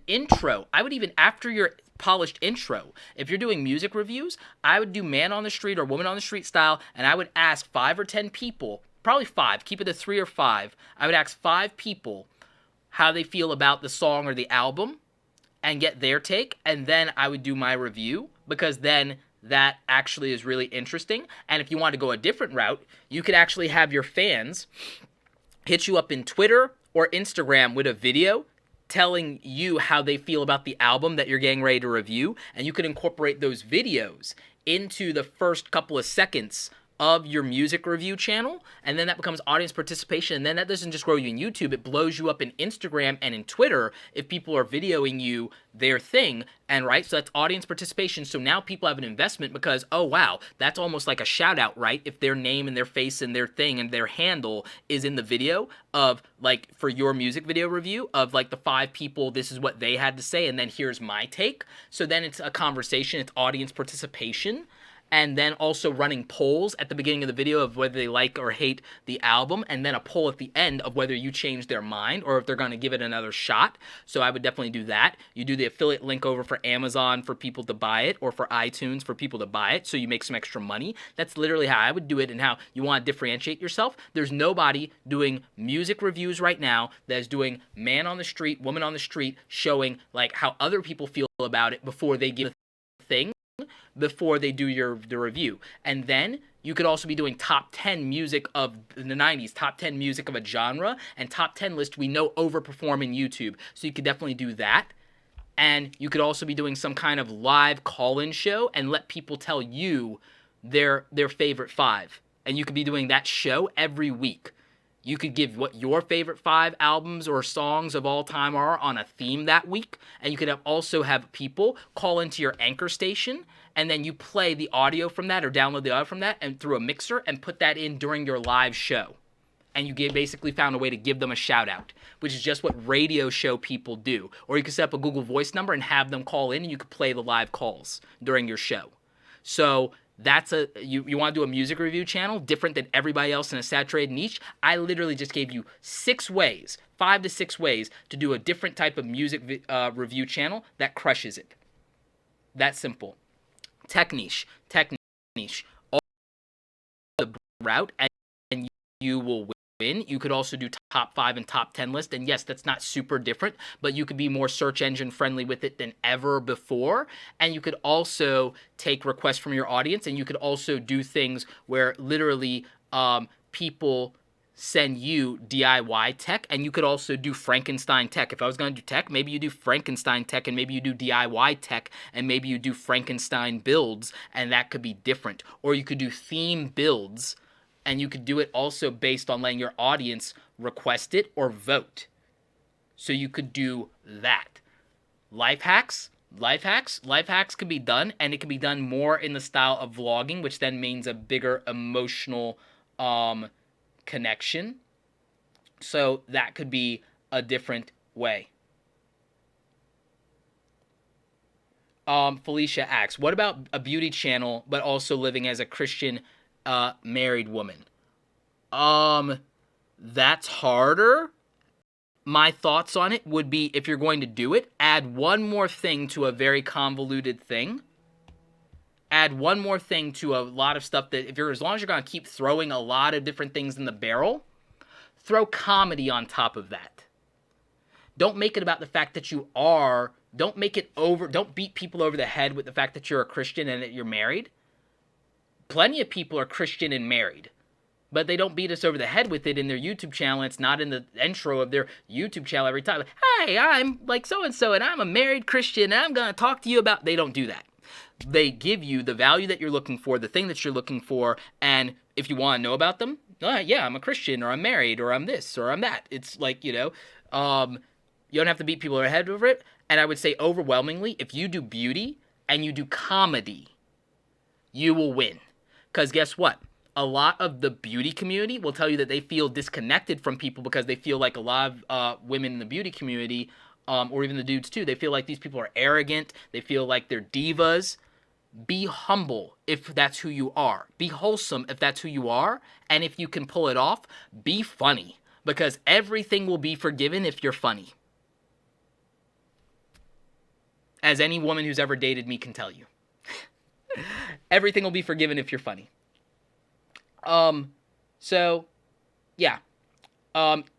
after your polished intro, if you're doing music reviews, I would do man on the street or woman on the street style, and I would ask 5 or 10 people, probably 5, keep it to 3 or 5, I would ask 5 people how they feel about the song or the album and get their take, and then I would do my review, because then that actually is really interesting. And if you want to go a different route, you could actually have your fans hit you up in Twitter or Instagram with a video telling you how they feel about the album that you're getting ready to review, and you could incorporate those videos into the first couple of seconds of your music review channel, and then that becomes audience participation, and then that doesn't just grow you in YouTube, it blows you up in Instagram and in Twitter if people are videoing you their thing, and right, so that's audience participation. So now people have an investment because, oh wow, that's almost like a shout out, right? If their name and their face and their thing and their handle is in the video of, like, for your music video review of like the 5 people, this is what they had to say, and then here's my take. So then it's a conversation, it's audience participation. and then also running polls at the beginning of the video of whether they like or hate the album, and then a poll at the end of whether you change their mind or if they're going to give it another shot. So I would definitely do that. You do the affiliate link over for Amazon for people to buy it, or for iTunes for people to buy it, so you make some extra money. That's literally how I would do it, and how you want to differentiate yourself. There's nobody doing music reviews right now that is doing man on the street, woman on the street, showing like how other people feel about it before they give the thing, before they do the review. And then you could also be doing top 10 music of the 90s, top 10 music of a genre, and top 10 list we know overperform in YouTube. So you could definitely do that. And you could also be doing some kind of live call-in show and let people tell you their favorite 5. And you could be doing that show every week. You could give what your favorite 5 albums or songs of all time are on a theme that week. And you could also have people call into your anchor station, and then you play the audio from that or download the audio from that and through a mixer and put that in during your live show. And you basically found a way to give them a shout out, which is just what radio show people do. Or you could set up a Google Voice number and have them call in, and you could play the live calls during your show. So that's you want to do a music review channel different than everybody else in a saturated niche. I literally just gave you 6 ways, 5 to 6 ways to do a different type of music review channel that crushes it. That simple. Tech niche, all the route, and you will win. You could also do top 5 and top 10 list, and yes, that's not super different, but you could be more search engine friendly with it than ever before. And you could also take requests from your audience, and you could also do things where literally people send you DIY tech, and you could also do Frankenstein tech. If I was going to do tech, maybe you do Frankenstein tech, and maybe you do DIY tech, and maybe you do Frankenstein builds, and that could be different. Or you could do theme builds, and you could do it also based on letting your audience request it or vote. So you could do that. Life hacks could be done, and it can be done more in the style of vlogging, which then means a bigger emotional connection. So that could be a different way. Felicia asks, what about a beauty channel but also living as a Christian married woman? That's harder. My thoughts on it would be, if you're going to do it, add one more thing to a very convoluted thing. Add one more thing to a lot of stuff that, as long as you're going to keep throwing a lot of different things in the barrel, throw comedy on top of that. Don't make it about the fact that you are, don't beat people over the head with the fact that you're a Christian and that you're married. Plenty of people are Christian and married, but they don't beat us over the head with it in their YouTube channel. It's not in the intro of their YouTube channel every time. Hey, I'm like so-and-so, and I'm a married Christian, and I'm going to talk to you about... They don't do that. They give you the value that you're looking for, the thing that you're looking for, and if you want to know about them, yeah, I'm a Christian, or I'm married, or I'm this, or I'm that. It's like, you don't have to beat people over the head over it. And I would say overwhelmingly, if you do beauty and you do comedy, you will win. Because guess what? A lot of the beauty community will tell you that they feel disconnected from people because they feel like a lot of women in the beauty community, or even the dudes too, they feel like these people are arrogant. They feel like they're divas. Be humble if that's who you are. Be wholesome if that's who you are. And if you can pull it off, be funny. Because everything will be forgiven if you're funny. As any woman who's ever dated me can tell you. Everything will be forgiven if you're funny. So, yeah.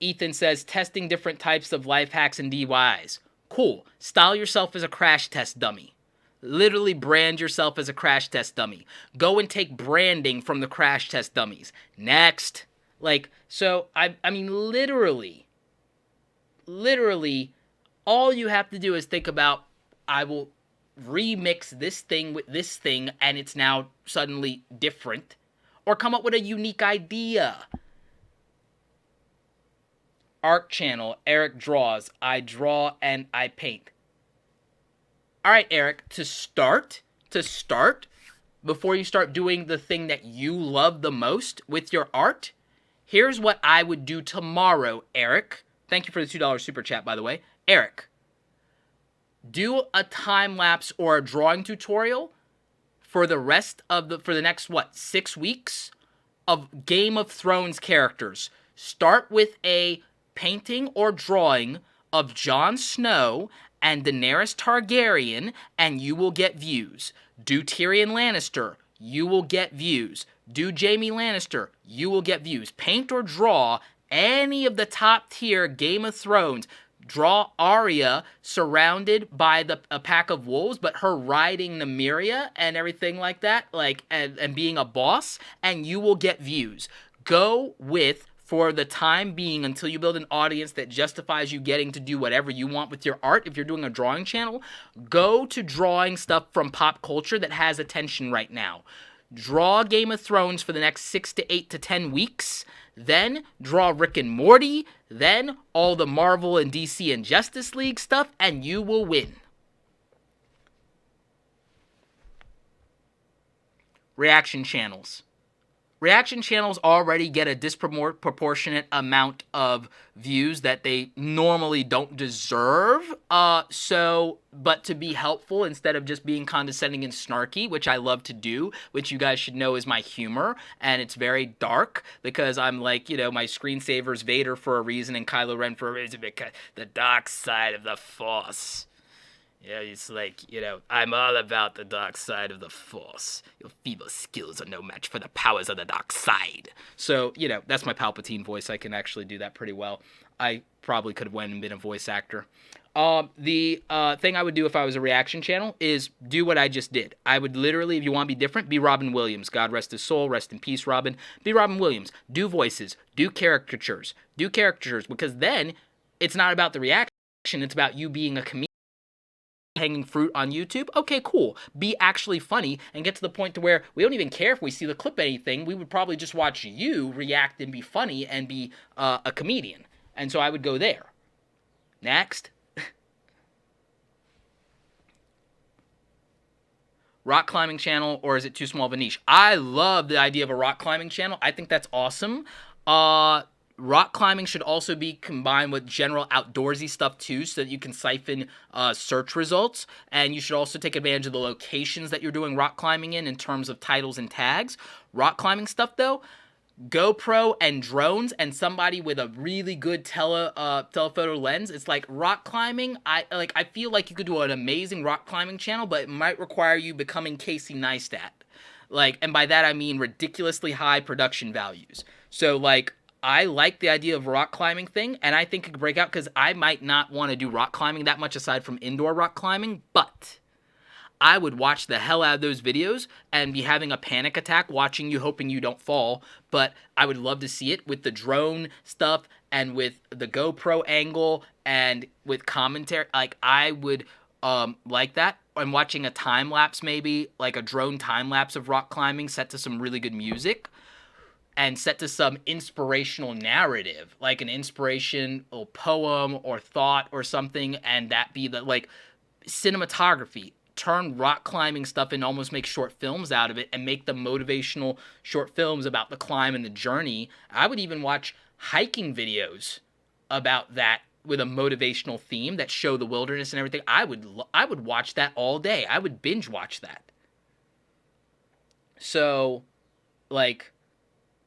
Ethan says, testing different types of life hacks and DIYs. Cool. Style yourself as a crash test dummy. Literally brand yourself as a crash test dummy. Go and take branding from the crash test dummies. Next. So, I mean, literally, all you have to do is think about, I will remix this thing with this thing, and it's now suddenly different. Or come up with a unique idea. Art channel, Eric draws. I draw and I paint. All right, Eric, to start, before you start doing the thing that you love the most with your art, here's what I would do tomorrow, Eric. Thank you for the $2 super chat, by the way. Eric, do a time lapse or a drawing tutorial for the next, what, 6 weeks of Game of Thrones characters. Start with a painting or drawing of Jon Snow and Daenerys Targaryen, and you will get views. Do Tyrion Lannister, you will get views. Do Jaime Lannister, you will get views. Paint or draw any of the top tier Game of Thrones. Draw Arya surrounded by a pack of wolves, but her riding Nymeria and everything like that, and being a boss, and you will get views. Go with, for the time being, until you build an audience that justifies you getting to do whatever you want with your art. If you're doing a drawing channel, go to drawing stuff from pop culture that has attention right now. Draw Game of Thrones for the next 6 to 8 to 10 weeks. Then draw Rick and Morty. Then all the Marvel and DC and Justice League stuff, and you will win. Reaction channels. Reaction channels already get a disproportionate amount of views that they normally don't deserve. But to be helpful, instead of just being condescending and snarky, which I love to do, which you guys should know is my humor, and it's very dark, because I'm like, my screensaver's Vader for a reason, and Kylo Ren for a reason, because the dark side of the Force. Yeah, it's like, I'm all about the dark side of the Force. Your feeble skills are no match for the powers of the dark side. So, that's my Palpatine voice. I can actually do that pretty well. I probably could have went and been a voice actor. The thing I would do if I was a reaction channel is do what I just did. I would literally, if you want to be different, be Robin Williams. God rest his soul. Rest in peace, Robin. Be Robin Williams. Do voices. Do caricatures. Do caricatures, because then it's not about the reaction. It's about you being a comedian. Hanging fruit on YouTube, okay, cool. Be actually funny and get to the point to where we don't even care if we see the clip anything. We would probably just watch you react and be funny and be a comedian. And so I would go there. Next. Rock climbing channel, or is it too small of a niche? I love the idea of a rock climbing channel. I think that's awesome. Rock climbing should also be combined with general outdoorsy stuff too, so that you can siphon search results. And you should also take advantage of the locations that you're doing rock climbing in terms of titles and tags. Rock climbing stuff though, GoPro and drones and somebody with a really good telephoto lens. It's like rock climbing. I feel like you could do an amazing rock climbing channel, but it might require you becoming Casey Neistat. And by that I mean ridiculously high production values. So I like the idea of a rock climbing thing, and I think it could break out, because I might not want to do rock climbing that much aside from indoor rock climbing, but I would watch the hell out of those videos and be having a panic attack watching you, hoping you don't fall. But I would love to see it with the drone stuff and with the GoPro angle and with commentary. I would like that. I'm watching a time lapse, maybe like a drone time lapse of rock climbing set to some really good music. And set to some inspirational narrative, like an inspirational poem or thought or something, and that be the cinematography. Turn rock climbing stuff and almost make short films out of it, and make them motivational short films about the climb and the journey. I would even watch hiking videos about that with a motivational theme that show the wilderness and everything. I would watch that all day. I would binge watch that. So,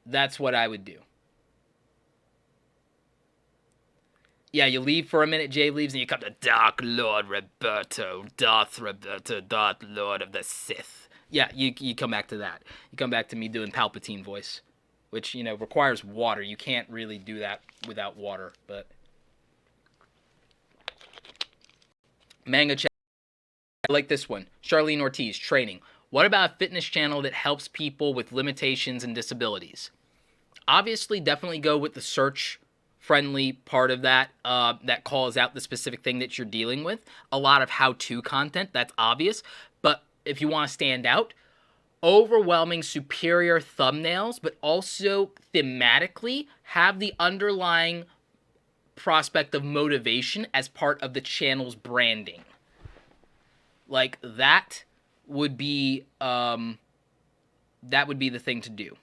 that's what I would do. Yeah, you leave for a minute, Jay leaves, and you come to Dark Lord Roberto, Darth Roberto, Darth Lord of the Sith. Yeah, you come back to that. You come back to me doing Palpatine voice, which, requires water. You can't really do that without water, but... Manga chat. I like this one. Charlene Ortiz, training. What about a fitness channel that helps people with limitations and disabilities? Obviously, definitely go with the search-friendly part of that, that calls out the specific thing that you're dealing with. A lot of how-to content, that's obvious. But if you want to stand out, overwhelming superior thumbnails, but also thematically have the underlying prospect of motivation as part of the channel's branding. That would be the thing to do.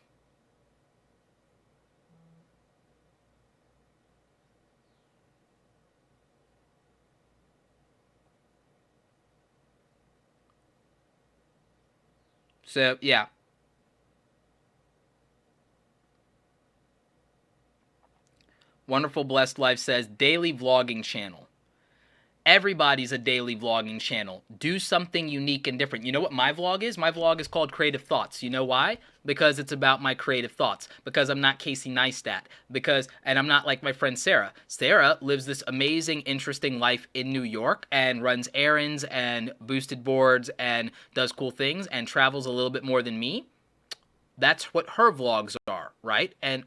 So, yeah. Wonderful Blessed Life says, daily vlogging channel. Everybody's a daily vlogging channel. Do something unique and different. You know what my vlog is? My vlog is called Creative Thoughts. You know why? Because it's about my creative thoughts. Because I'm not Casey Neistat. And I'm not like my friend Sarah. Sarah lives this amazing, interesting life in New York and runs errands and boosted boards and does cool things and travels a little bit more than me. That's what her vlogs are, right? And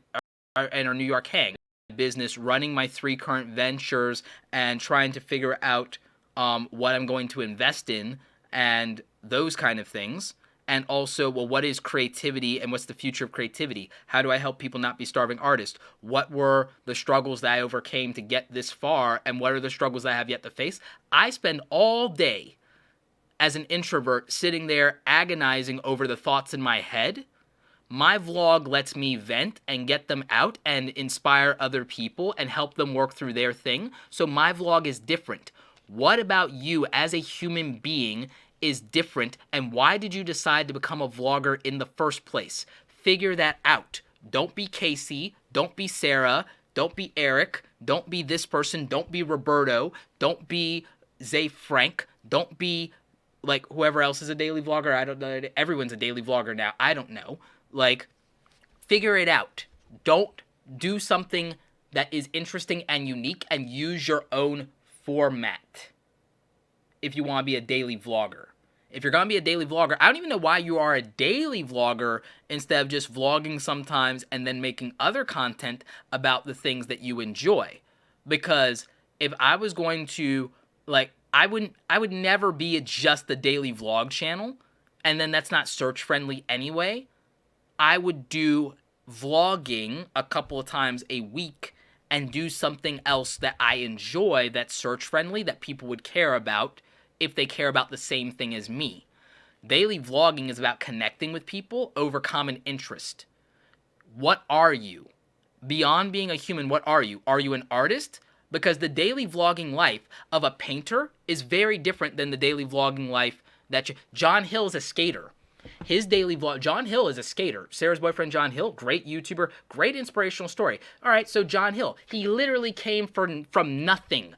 our New York hang. Business, running my 3 current ventures, and trying to figure out what I'm going to invest in and those kind of things. And also, well, what is creativity and what's the future of creativity? How do I help people not be starving artists? What were the struggles that I overcame to get this far, and what are the struggles that I have yet to face? I spend all day as an introvert sitting there agonizing over the thoughts in my head. My vlog lets me vent and get them out and inspire other people and help them work through their thing. So my vlog is different. What about you as a human being is different, and why did you decide to become a vlogger in the first place? Figure that out. Don't be Casey. Don't be Sarah. Don't be Eric. Don't be this person. Don't be Roberto. Don't be Zay Frank. Don't be like whoever else is a daily vlogger. I don't know. Everyone's a daily vlogger now. I don't know. Like, figure it out. Don't do something that is interesting and unique, and use your own format if you want to be a daily vlogger. If you're going to be a daily vlogger, I don't even know why you are a daily vlogger instead of just vlogging sometimes and then making other content about the things that you enjoy. Because if I was going to, like, I would never be just the daily vlog channel, and then that's not search friendly anyway. I would do vlogging a couple of times a week and do something else that I enjoy that's search friendly, that people would care about if they care about the same thing as me. Daily vlogging is about connecting with people over common interest. What are you? Beyond being a human, what are you? Are you an artist? Because the daily vlogging life of a painter is very different than the daily vlogging life that John Hill is a skater. His daily vlog, John Hill is a skater. Sarah's boyfriend, John Hill, great YouTuber, great inspirational story. All right, so John Hill, he literally came from nothing,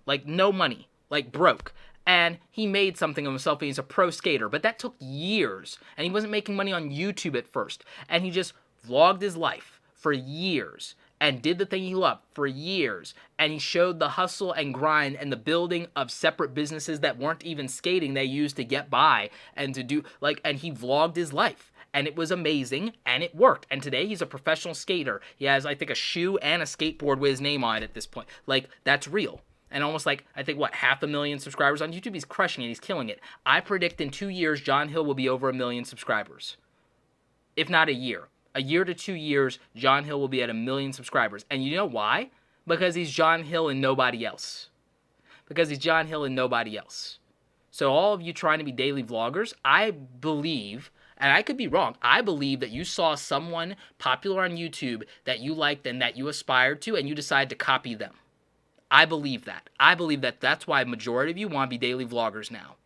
like no money, like broke. And he made something of himself, and he's a pro skater. But that took years, and he wasn't making money on YouTube at first. And he just vlogged his life for years and did the thing he loved for years. And he showed the hustle and grind and the building of separate businesses that weren't even skating, they used to get by and to do, like, and he vlogged his life. And it was amazing, and it worked. And today he's a professional skater. He has, I think, a shoe and a skateboard with his name on it at this point. Like, that's real. And almost like, I think, 500,000 subscribers on YouTube? He's crushing it. He's killing it. I predict in 2 years, John Hill will be over 1 million subscribers. If not a year. A year to 2 years, John Hill will be at 1 million subscribers. And you know why? Because he's John Hill and nobody else. Because he's John Hill and nobody else. So all of you trying to be daily vloggers, I believe, and I could be wrong, I believe that you saw someone popular on YouTube that you liked and that you aspired to, and you decided to copy them. I believe that. I believe that that's why a majority of you want to be daily vloggers now.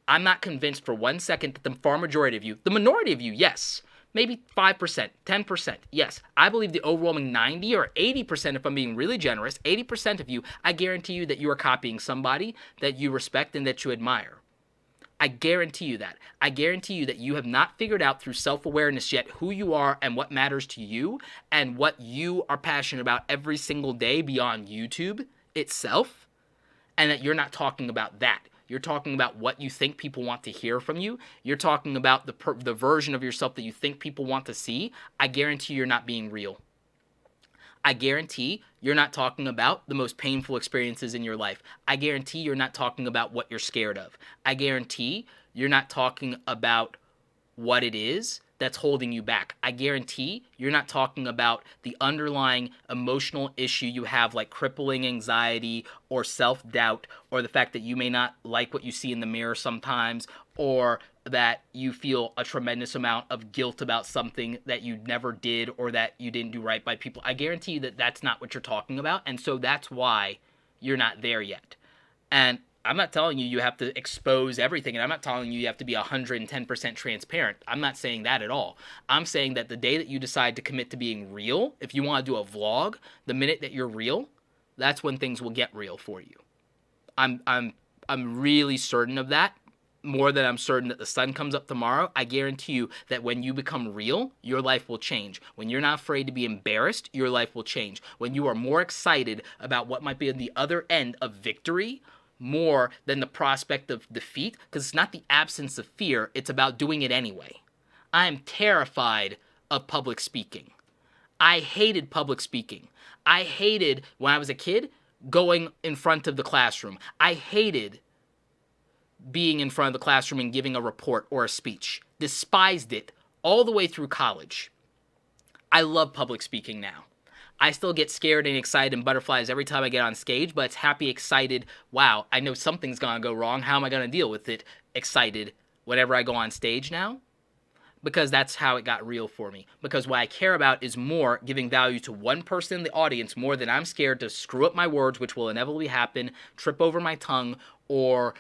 I'm not convinced for 1 second that the far majority of you, the minority of you, yes, maybe 5%, 10%, yes. I believe the overwhelming 90 or 80%, if I'm being really generous, 80% of you, I guarantee you that you are copying somebody that you respect and that you admire. I guarantee you that. I guarantee you that you have not figured out through self-awareness yet who you are and what matters to you and what you are passionate about every single day beyond YouTube itself, and that you're not talking about that. You're talking about what you think people want to hear from you. You're talking about the version of yourself that you think people want to see. I guarantee you're not being real. I guarantee you're not talking about the most painful experiences in your life. I guarantee you're not talking about what you're scared of. I guarantee you're not talking about what it is that's holding you back. I guarantee you're not talking about the underlying emotional issue you have, like crippling anxiety or self-doubt, or the fact that you may not like what you see in the mirror sometimes, or that you feel a tremendous amount of guilt about something that you never did or that you didn't do right by people. I guarantee you that that's not what you're talking about, and so that's why you're not there yet. And I'm not telling you you have to expose everything, and I'm not telling you you have to be 110% transparent. I'm not saying that at all. I'm saying that the day that you decide to commit to being real, if you want to do a vlog, the minute that you're real, that's when things will get real for you. I'm really certain of that. More than I'm certain that the sun comes up tomorrow. I guarantee you that when you become real, your life will change. When you're not afraid to be embarrassed, your life will change. When you are more excited about what might be on the other end of victory, more than the prospect of defeat, because it's not the absence of fear, it's about doing it anyway. I am terrified of public speaking. I hated public speaking. I hated, when I was a kid, going in front of the classroom. I hated being in front of the classroom and giving a report or a speech. Despised it all the way through college. I love public speaking now. I still get scared and excited and butterflies every time I get on stage, but it's happy, excited, wow, I know something's gonna go wrong. How am I gonna deal with it? Excited whenever I go on stage now. Because that's how it got real for me. Because what I care about is more giving value to one person in the audience more than I'm scared to screw up my words, which will inevitably happen, trip over my tongue, or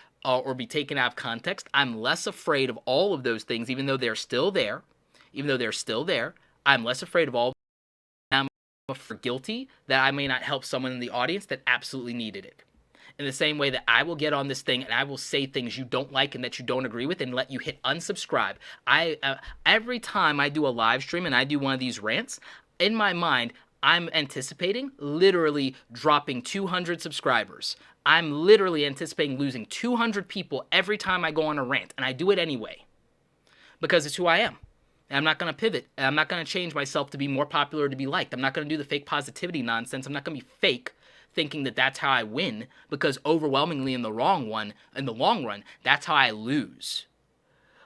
be taken out of context. I'm less afraid of all of those things, even though they're still there. Even though they're still there, I'm less afraid of all. I'm guilty that I may not help someone in the audience that absolutely needed it. In the same way that I will get on this thing and I will say things you don't like and that you don't agree with and let you hit unsubscribe. Every time I do a live stream and I do one of these rants, in my mind, I'm anticipating literally dropping 200 subscribers. I'm literally anticipating losing 200 people every time I go on a rant, and I do it anyway because it's who I am. And I'm not going to pivot. And I'm not going to change myself to be more popular or to be liked. I'm not going to do the fake positivity nonsense. I'm not going to be fake thinking that that's how I win, because overwhelmingly in the long run, that's how I lose.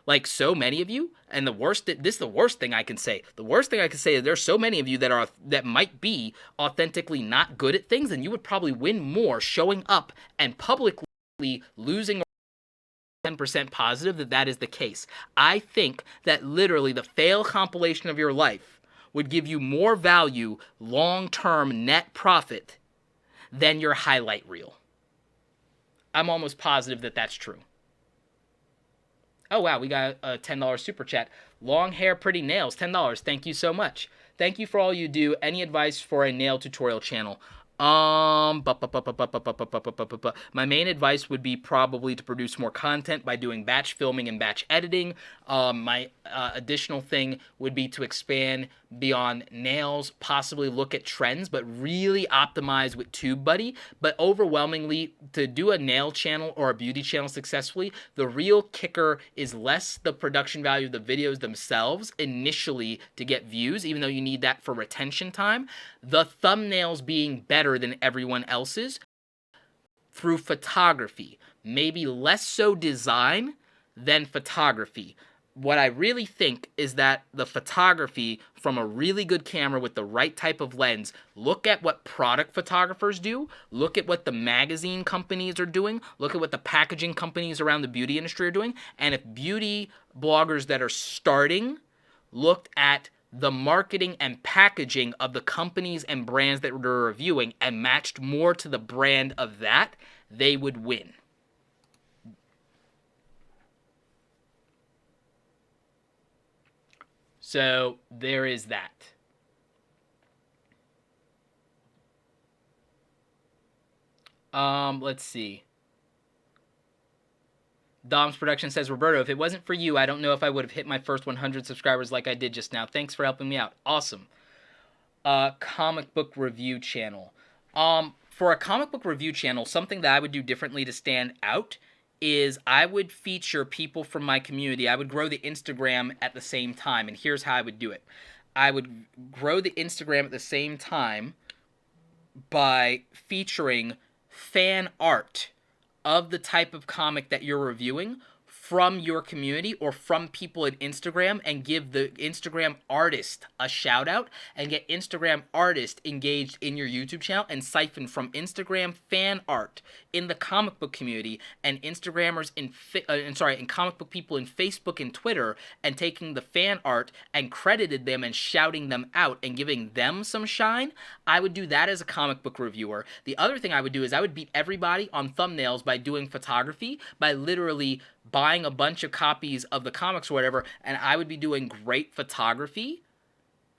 Like so many of you, and this is the worst thing I can say. The worst thing I can say is there's so many of you that might be authentically not good at things, and you would probably win more showing up and publicly losing 10% positive that is the case. I think that literally the fail compilation of your life would give you more value, long-term net profit, than your highlight reel. I'm almost positive that that's true. Oh, wow, we got a $10 super chat. Long hair, pretty nails, $10. Thank you so much. Thank you for all you do. Any advice for a nail tutorial channel? My main advice would be probably to produce more content by doing batch filming and batch editing. My additional thing would be to expand beyond nails, possibly look at trends, but really optimize with TubeBuddy. But overwhelmingly, to do a nail channel or a beauty channel successfully, the real kicker is less the production value of the videos themselves initially to get views, even though you need that for retention time. The thumbnails being better than everyone else's through photography. Maybe less so design than photography. What I really think is that the photography from a really good camera with the right type of lens, look at what product photographers do, look at what the magazine companies are doing, look at what the packaging companies around the beauty industry are doing, and if beauty bloggers that are starting looked at the marketing and packaging of the companies and brands that they're reviewing and matched more to the brand of that, they would win. So there is that. Let's see. Dom's Production says, Roberto, if it wasn't for you, I don't know if I would have hit my first 100 subscribers like I did just now. Thanks for helping me out. Awesome. Comic book review channel. For a comic book review channel, something that I would do differently to stand out is I would feature people from my community. I would grow the Instagram at the same time, and here's how I would do it. I would grow the Instagram at the same time by featuring fan art of the type of comic that you're reviewing from your community or from people at Instagram and give the Instagram artist a shout out and get Instagram artist engaged in your YouTube channel and siphon from Instagram fan art in the comic book community and Instagrammers and comic book people in Facebook and Twitter, and taking the fan art and credited them and shouting them out and giving them some shine. I would do that as a comic book reviewer. The other thing I would do is I would beat everybody on thumbnails by doing photography, by literally buying a bunch of copies of the comics or whatever, and I would be doing great photography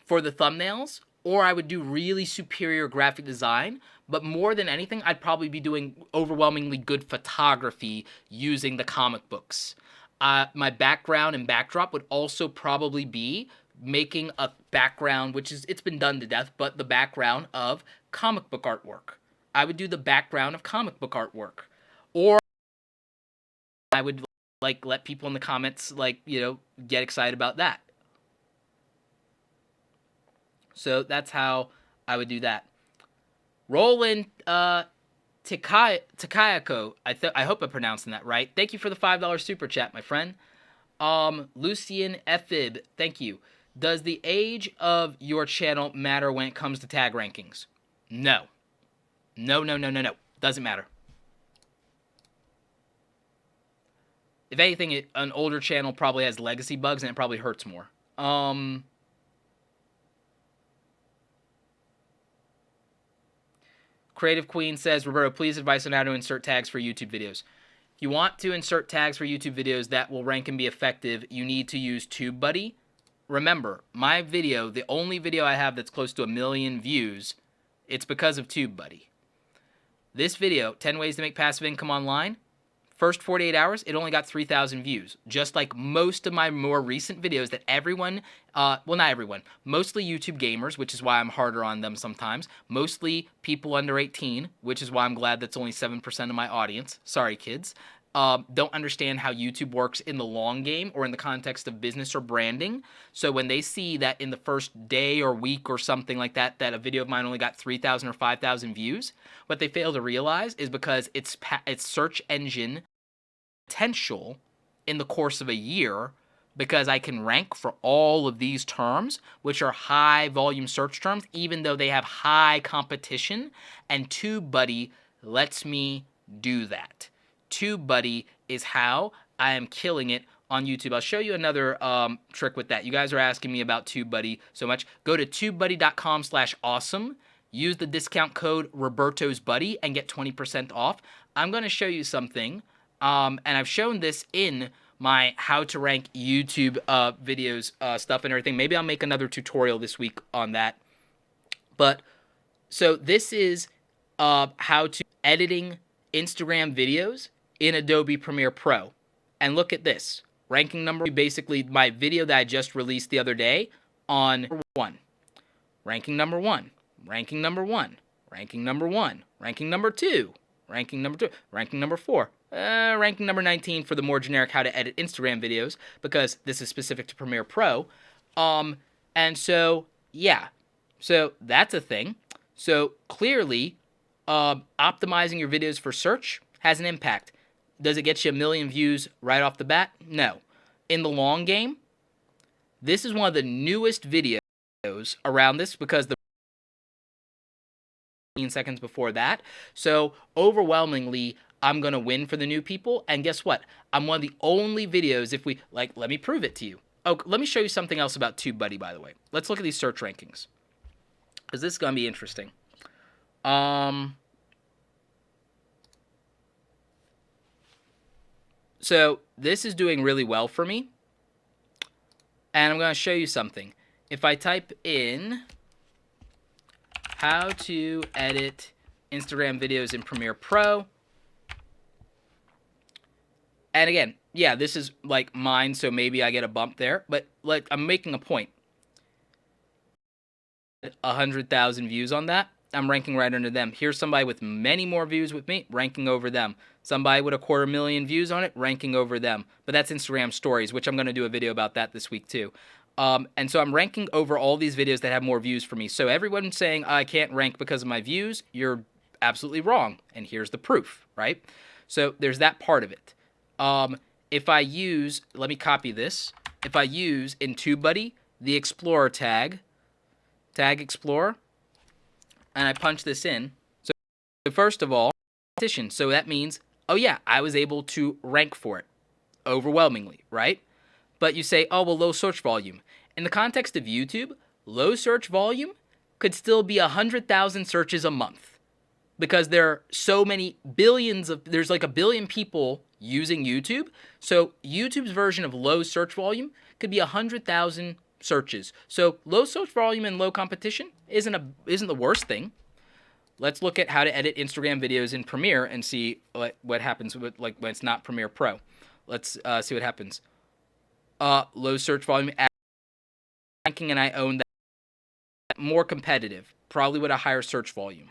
for the thumbnails, or I would do really superior graphic design. But more than anything, I'd probably be doing overwhelmingly good photography using the comic books. My background and backdrop would also probably be making a background, which is, it's been done to death, but the background of comic book artwork. I would do the background of comic book artwork. Or I would like let people in the comments get excited about that. So that's how I would do that. Roland Takayako, I hope I'm pronouncing that right. Thank you for the $5 super chat, my friend. Lucian Efib, thank you. Does the age of your channel matter when it comes to tag rankings? No. No. Doesn't matter. If anything, an older channel probably has legacy bugs and it probably hurts more. Creative Queen says, Roberto, please advise on how to insert tags for YouTube videos. If you want to insert tags for YouTube videos that will rank and be effective, you need to use TubeBuddy. Remember, my video, the only video I have that's close to 1 million views, it's because of TubeBuddy. This video, 10 Ways to Make Passive Income Online, first 48 hours, it only got 3,000 views. Just like most of my more recent videos that everyone, well, not everyone, mostly YouTube gamers, which is why I'm harder on them sometimes, mostly people under 18, which is why I'm glad that's only 7% of my audience. Sorry, kids. Don't understand how YouTube works in the long game or in the context of business or branding. So when they see that in the first day or week or something like that, that a video of mine only got 3,000 or 5,000 views, what they fail to realize is because it's search engine potential in the course of a year, because I can rank for all of these terms, which are high volume search terms, even though they have high competition, and TubeBuddy lets me do that. TubeBuddy is how I am killing it on YouTube. I'll show you another trick with that. You guys are asking me about TubeBuddy so much. Go to tubebuddy.com/awesome. Use the discount code Roberto'sBuddy and get 20% off. I'm going to show you something, and I've shown this in my how to rank YouTube videos stuff and everything. Maybe I'll make another tutorial this week on that. But so this is how to editing Instagram videos in Adobe Premiere Pro. And look at this. Ranking number, basically my video that I just released the other day on 1. Ranking number 1. Ranking number 1. Ranking number 1. Ranking number 2. Ranking number 2. Ranking number 4. Ranking number 19 for the more generic how to edit Instagram videos, because this is specific to Premiere Pro. And so, yeah. So that's a thing. So clearly, optimizing your videos for search has an impact. Does it get you 1 million views right off the bat? No. In the long game, this is one of the newest videos around this, because the 15 seconds before that. So overwhelmingly, I'm going to win for the new people. And guess what? I'm one of the only videos, if we, like, let me prove it to you. Oh, let me show you something else about TubeBuddy, by the way. Let's look at these search rankings, because this is going to be interesting. So this is doing really well for me, and I'm going to show you something. If I type in how to edit Instagram videos in Premiere Pro, and again, yeah, this is like mine, so maybe I get a bump there, but like I'm making a point. 100,000 views on that. I'm ranking right under them. Here's somebody with many more views with me, ranking over them. Somebody with 250,000 views on it, ranking over them. But that's Instagram stories, which I'm going to do a video about that this week too. And so I'm ranking over all these videos that have more views for me. So everyone saying I can't rank because of my views, you're absolutely wrong. And here's the proof, right? So there's that part of it. if I use, let me copy this. If I use in TubeBuddy the Explorer tag Explorer, and I punch this in. So first of all, competition. So that means, oh yeah, I was able to rank for it overwhelmingly, right? But you say, oh, well, low search volume. In the context of YouTube, low search volume could still be 100,000 searches a month because there are so many billions of, there's like a billion people using YouTube. So YouTube's version of low search volume could be 100,000 searches. So low search volume and low competition isn't the worst thing. Let's look at how to edit Instagram videos in Premiere and see what happens with, like, when it's not Premiere Pro. Let's see what happens. Low search volume ranking, and I own that. More competitive, probably with a higher search volume.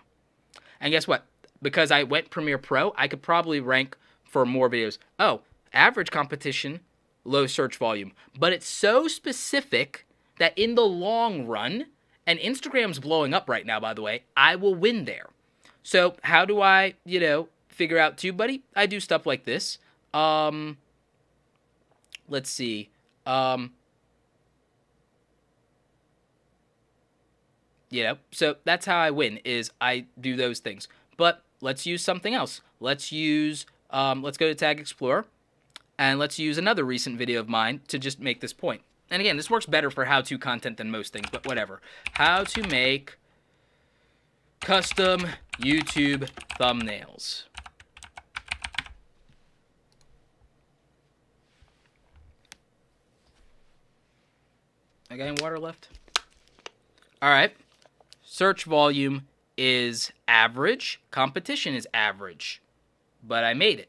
And guess what? Because I went Premiere Pro, I could probably rank for more videos. Oh, average competition, low search volume. But it's so specific that in the long run, and Instagram's blowing up right now, by the way, I will win there. So how do I, figure out TubeBuddy? I do stuff like this. Let's see. So that's how I win, is I do those things. But let's use something else. Let's use, let's go to Tag Explorer, and let's use another recent video of mine to just make this point. And again, this works better for how-to content than most things, but whatever. How to make custom YouTube thumbnails. I got any water left? All right. Search volume is average. Competition is average. But I made it.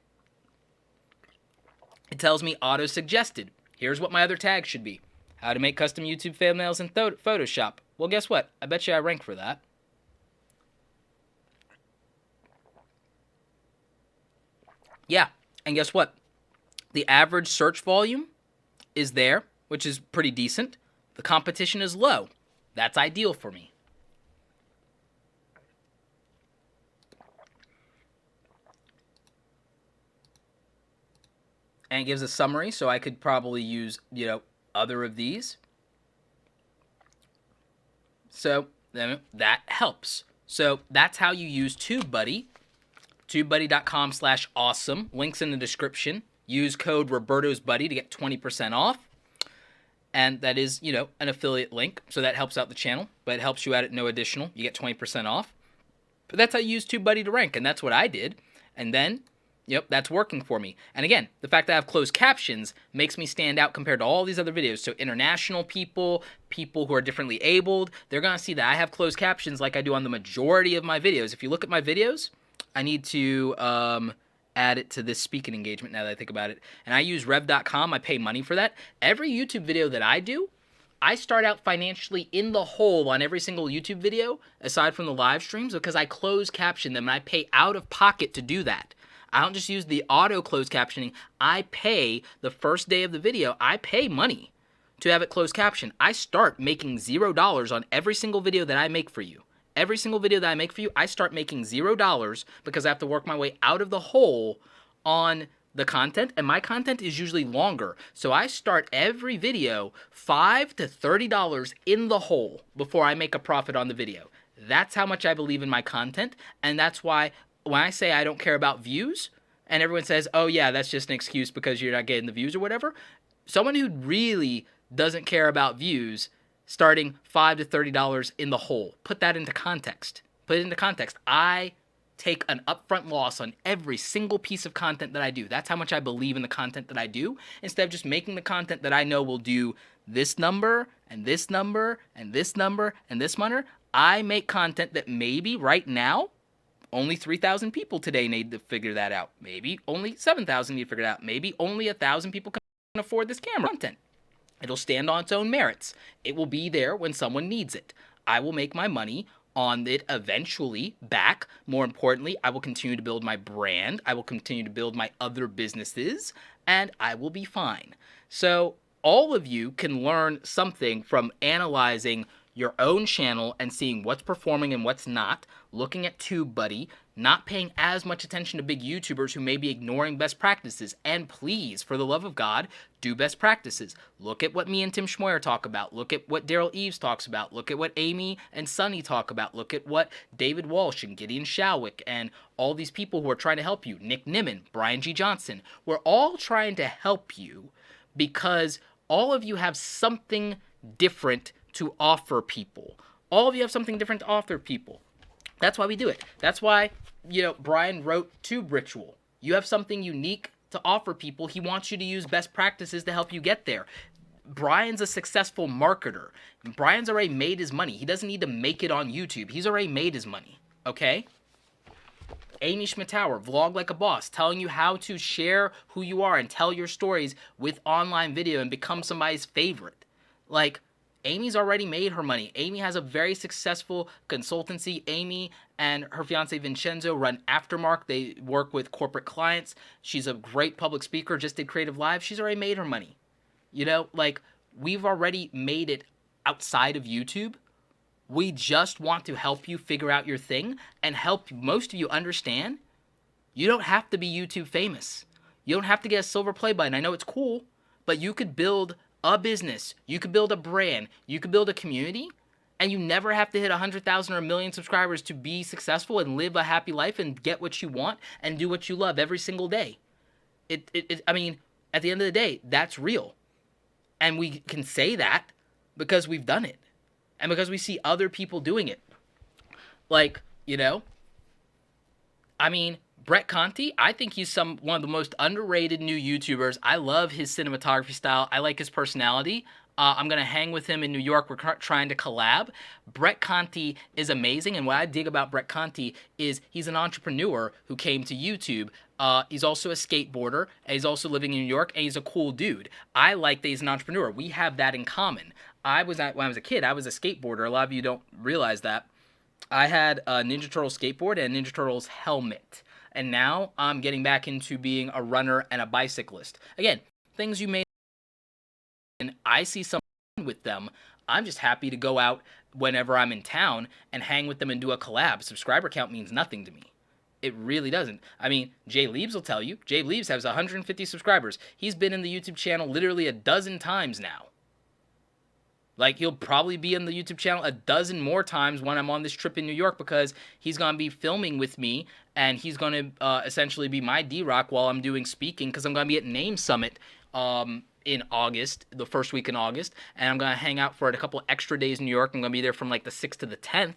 It tells me auto-suggested. Here's what my other tags should be. How to make custom YouTube thumbnails in Photoshop. Well, guess what? I bet you I rank for that. Yeah, and guess what? The average search volume is there, which is pretty decent. The competition is low. That's ideal for me. And it gives a summary, so I could probably use, other of these. So that helps. So that's how you use TubeBuddy. TubeBuddy.com/awesome. Links in the description. Use code Roberto'sBuddy to get 20% off. And that is, an affiliate link, so that helps out the channel, but it helps you out at no additional. You get 20% off. But that's how you use TubeBuddy to rank, and that's what I did. And then, that's working for me. And again, the fact that I have closed captions makes me stand out compared to all these other videos. So international people, people who are differently abled, they're going to see that I have closed captions like I do on the majority of my videos. If you look at my videos, I need to add it to this speaking engagement now that I think about it. And I use rev.com. I pay money for that. Every YouTube video that I do, I start out financially in the hole on every single YouTube video, aside from the live streams, because I close caption them and I pay out of pocket to do that. I don't just use the auto closed captioning. I pay the first day of the video. I pay money to have it closed caption. I start making $0 on every single video that I make for you. Every single video that I make for you, I start making $0 because I have to work my way out of the hole on the content, and my content is usually longer. So I start every video $5 to $30 in the hole before I make a profit on the video. That's how much I believe in my content, and that's why when I say I don't care about views, and everyone says, oh yeah, that's just an excuse because you're not getting the views or whatever, someone who really doesn't care about views starting $5 to $30 in the hole. Put that into context. Put it into context. I take an upfront loss on every single piece of content that I do. That's how much I believe in the content that I do, instead of just making the content that I know will do this number, and this number, and this number, and this number. I make content that maybe right now, only 3,000 people today need to figure that out. Maybe only 7,000 need to figure it out. Maybe only 1,000 people can afford this camera content. It'll stand on its own merits. It will be there when someone needs it. I will make my money on it eventually back. More importantly, I will continue to build my brand. I will continue to build my other businesses, and I will be fine. So all of you can learn something from analyzing your own channel and seeing what's performing and what's not, looking at TubeBuddy, not paying as much attention to big YouTubers who may be ignoring best practices. And please, for the love of God, do best practices. Look at what me and Tim Schmoyer talk about. Look at what Daryl Eves talks about. Look at what Amy and Sunny talk about. Look at what David Walsh and Gideon Shalwick and all these people who are trying to help you. Nick Nimmin, Brian G. Johnson. We're all trying to help you because all of you have something different to offer people. All of you have something different to offer people. That's why we do it. That's why, Brian wrote Tube Ritual. You have something unique to offer people. He wants you to use best practices to help you get there. Brian's a successful marketer. Brian's already made his money. He doesn't need to make it on YouTube. He's already made his money, okay? Amy Schmittauer, Vlog Like a Boss, telling you how to share who you are and tell your stories with online video and become somebody's favorite. Like, Amy's already made her money. Amy has a very successful consultancy. Amy and her fiance Vincenzo run Aftermark. They work with corporate clients. She's a great public speaker, just did Creative Live. She's already made her money. We've already made it outside of YouTube. We just want to help you figure out your thing and help most of you understand you don't have to be YouTube famous. You don't have to get a silver play button. I know it's cool, but you could build a business, you could build a brand, you could build a community, and you never have to hit 100,000 or 1 million subscribers to be successful and live a happy life and get what you want and do what you love every single day. I mean, at the end of the day, that's real. And we can say that because we've done it. And because we see other people doing it. Brett Conti, I think he's one of the most underrated new YouTubers. I love his cinematography style. I like his personality. I'm going to hang with him in New York. We're trying to collab. Brett Conti is amazing. And what I dig about Brett Conti is he's an entrepreneur who came to YouTube. He's also a skateboarder. And he's also living in New York. And he's a cool dude. I like that he's an entrepreneur. We have that in common. When I was a kid, I was a skateboarder. A lot of you don't realize that. I had a Ninja Turtles skateboard and a Ninja Turtles helmet. And now I'm getting back into being a runner and a bicyclist. Again, things you may, and I see someone with them. I'm just happy to go out whenever I'm in town and hang with them and do a collab. Subscriber count means nothing to me. It really doesn't. I mean, Jay Leaves will tell you. Jay Leaves has 150 subscribers. He's been in the YouTube channel literally a dozen times now. He'll probably be in the YouTube channel a dozen more times when I'm on this trip in New York because he's going to be filming with me and he's going to essentially be my D-Rock while I'm doing speaking because I'm going to be at Name Summit in August, the first week in August, and I'm going to hang out for a couple extra days in New York. I'm going to be there from the 6th to the 10th,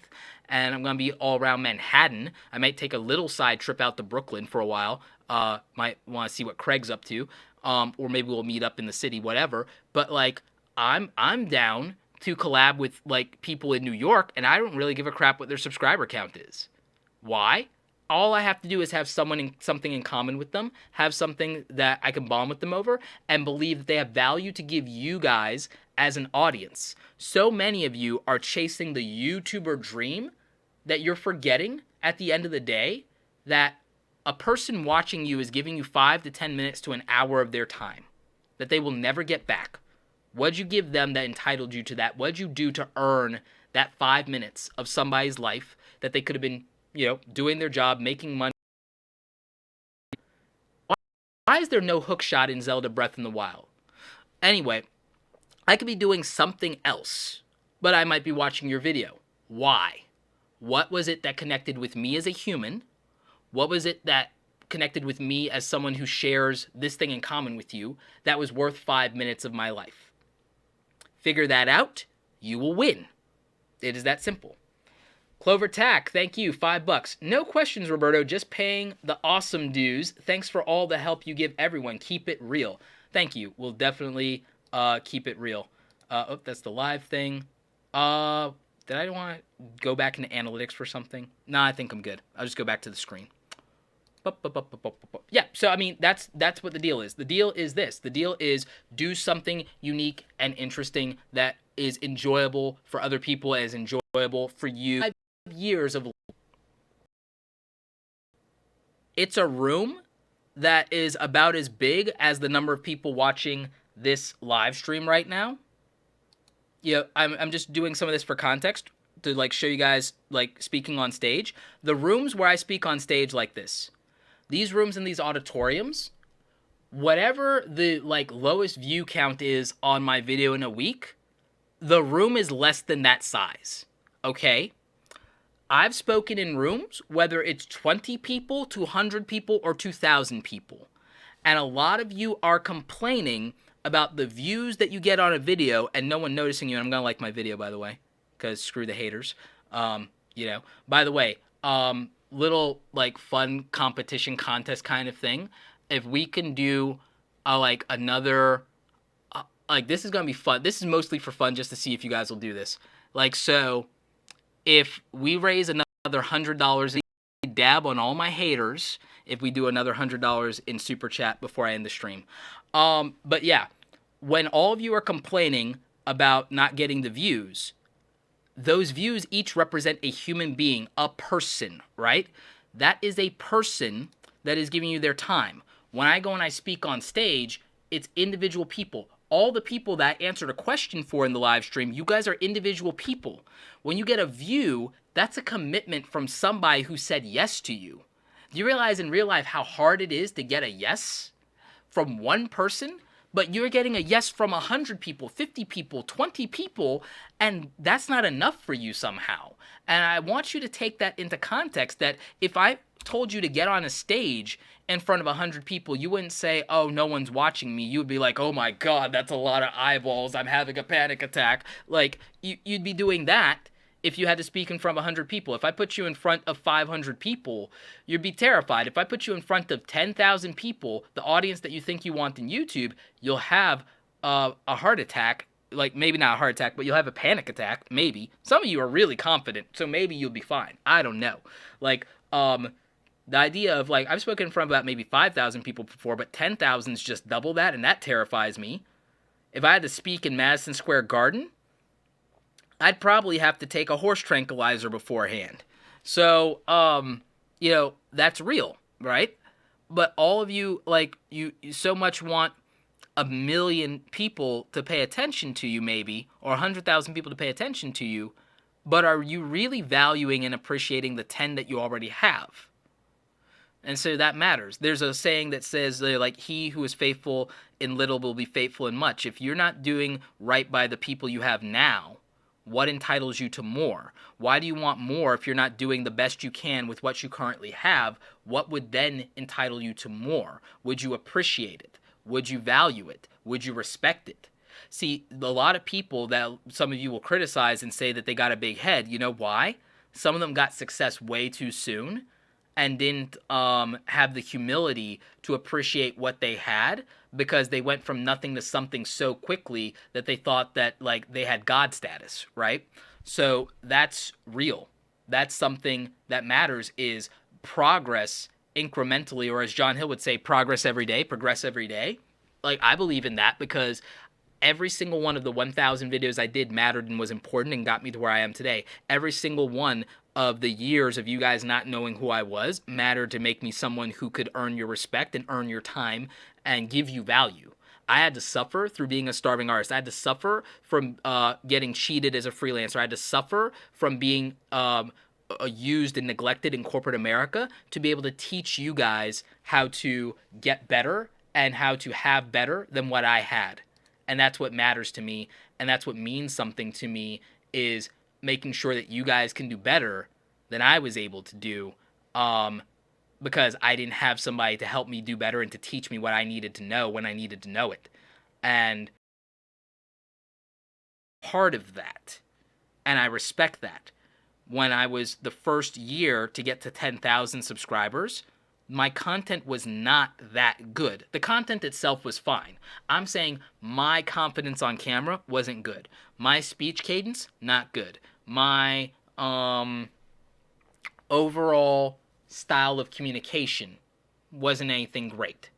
and I'm going to be all around Manhattan. I might take a little side trip out to Brooklyn for a while. Might want to see what Craig's up to, or maybe we'll meet up in the city, whatever. But I'm down to collab with people in New York, and I don't really give a crap what their subscriber count is. Why? All I have to do is have something in common with them, have something that I can bond with them over, and believe that they have value to give you guys as an audience. So many of you are chasing the YouTuber dream that you're forgetting at the end of the day that a person watching you is giving you 5 to 10 minutes to an hour of their time that they will never get back. What'd you give them that entitled you to that? What'd you do to earn that 5 minutes of somebody's life that they could have been, doing their job, making money? Why is there no hook shot in Zelda Breath in the Wild? Anyway, I could be doing something else, but I might be watching your video. Why? What was it that connected with me as a human? What was it that connected with me as someone who shares this thing in common with you that was worth 5 minutes of my life? Figure that out, you will win. It is that simple. Clover Tack, thank you, $5. No questions, Roberto, just paying the awesome dues. Thanks for all the help you give everyone. Keep it real. Thank you. We'll definitely keep it real. That's the live thing. Did I want to go back into analytics for something? No, I think I'm good. I'll just go back to the screen. Yeah, so I mean, that's what the deal is. The deal is this. The deal is do something unique and interesting that is enjoyable for other people, as enjoyable for you. 5 years of... It's a room that is about as big as the number of people watching this live stream right now. I'm just doing some of this for context. to like show you guys like speaking on stage. The rooms where I speak on stage like this, these rooms in these auditoriums, whatever the like lowest view count is on my video in a week, the room is less than that size. Okay? I've spoken in rooms, whether it's 20 people, 200 people, or 2,000 people. And a lot of you are complaining about the views that you get on a video and no one noticing you. And I'm going to like my video, by the way, because screw the haters. By the way, little like fun competition contest kind of thing. If we can do like another, like this is going to be fun. This is mostly for fun just to see if you guys will do this. Like, so if we raise another $100 a dab on all my haters, if we do another $100 in super chat before I end the stream. But yeah, when all of you are complaining about not getting the views, those views each represent a human being, a person, right? That is a person that is giving you their time. When I go and I speak on stage, it's individual people. All the people that I answered a question for in the live stream, you guys are individual people. When you get a view, that's a commitment from somebody who said yes to you. Do you realize in real life how hard it is to get a yes from one person? But you're getting a yes from 100 people, 50 people, 20 people, and that's not enough for you somehow. And I want you to take that into context, that if I told you to get on a stage in front of 100 people, you wouldn't say, oh, no one's watching me. You would be like, oh my God, that's a lot of eyeballs. I'm having a panic attack. Like, you'd be doing that if you had to speak in front of 100 people. If I put you in front of 500 people, you'd be terrified. If I put you in front of 10,000 people, the audience that you think you want in YouTube, you'll have a heart attack. Like, maybe not a heart attack, but you'll have a panic attack, maybe. Some of you are really confident, so maybe you'll be fine. I don't know. Like, the idea of, like, I've spoken in front of about maybe 5,000 people before, but 10,000 is just double that, and that terrifies me. If I had to speak in Madison Square Garden, I'd probably have to take a horse tranquilizer beforehand. So, that's real, right? But all of you, like, you so much want 1 million people to pay attention to you, maybe, or 100,000 people to pay attention to you, but are you really valuing and appreciating the 10 that you already have? And so that matters. There's a saying that says, like, he who is faithful in little will be faithful in much. If you're not doing right by the people you have now, what entitles you to more? Why do you want more if you're not doing the best you can with what you currently have? What would then entitle you to more? Would you appreciate it? Would you value it? Would you respect it? See, a lot of people that some of you will criticize and say that they got a big head, you know why? Some of them got success way too soon and didn't have the humility to appreciate what they had, because they went from nothing to something so quickly that they thought that, like, they had God status, right? So that's real. That's something that matters, is progress incrementally, or as John Hill would say, progress every day, progress every day. Like, I believe in that, because every single one of the 1,000 videos I did mattered and was important and got me to where I am today. Every single one of the years of you guys not knowing who I was mattered to make me someone who could earn your respect and earn your time and give you value. I had to suffer through being a starving artist. I had to suffer from getting cheated as a freelancer. I had to suffer from being used and neglected in corporate America to be able to teach you guys how to get better and how to have better than what I had. And that's what matters to me, and that's what means something to me, is making sure that you guys can do better than I was able to do, because I didn't have somebody to help me do better and to teach me what I needed to know when I needed to know it. And part of that, and I respect that. When I was the first year to get to 10,000 subscribers, my content was not that good. The content itself was fine. I'm saying my confidence on camera wasn't good. My speech cadence, not good. My overall style of communication wasn't anything great.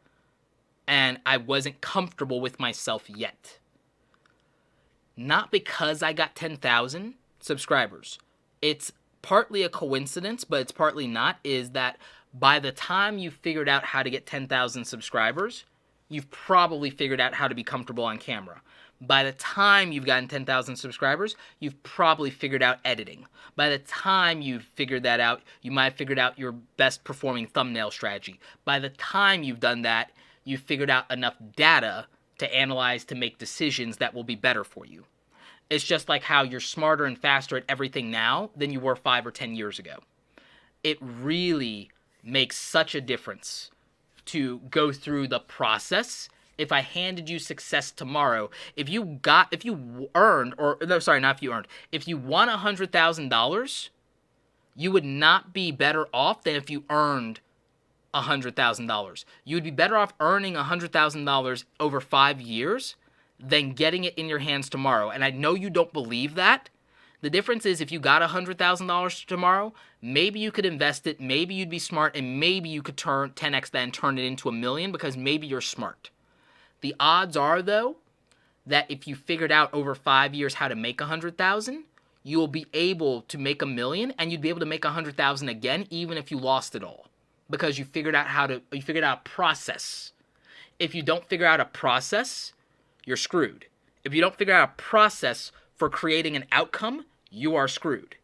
And I wasn't comfortable with myself yet. Not because I got 10,000 subscribers. It's partly a coincidence, but it's partly not, is that by the time you've figured out how to get 10,000 subscribers, you've probably figured out how to be comfortable on camera. By the time you've gotten 10,000 subscribers, you've probably figured out editing. By the time you've figured that out, you might have figured out your best performing thumbnail strategy. By the time you've done that, you've figured out enough data to analyze to make decisions that will be better for you. It's just like how you're smarter and faster at everything now than you were 5 or 10 years ago. It really makes such a difference to go through the process. If I handed you success tomorrow, if you won $100,000, you would not be better off than if you earned $100,000. You would be better off earning $100,000 over 5 years than getting it in your hands tomorrow. And I know you don't believe that. The difference is if you got $100,000 tomorrow, maybe you could invest it, maybe you'd be smart, and maybe you could turn 10x that and turn it into $1 million because maybe you're smart. The odds are, though, that if you figured out over 5 years how to make $100,000, you will be able to make $1 million, and you'd be able to make $100,000 again, even if you lost it all, because you figured out a process. If you don't figure out a process, you're screwed. If you don't figure out a process for creating an outcome, you are screwed.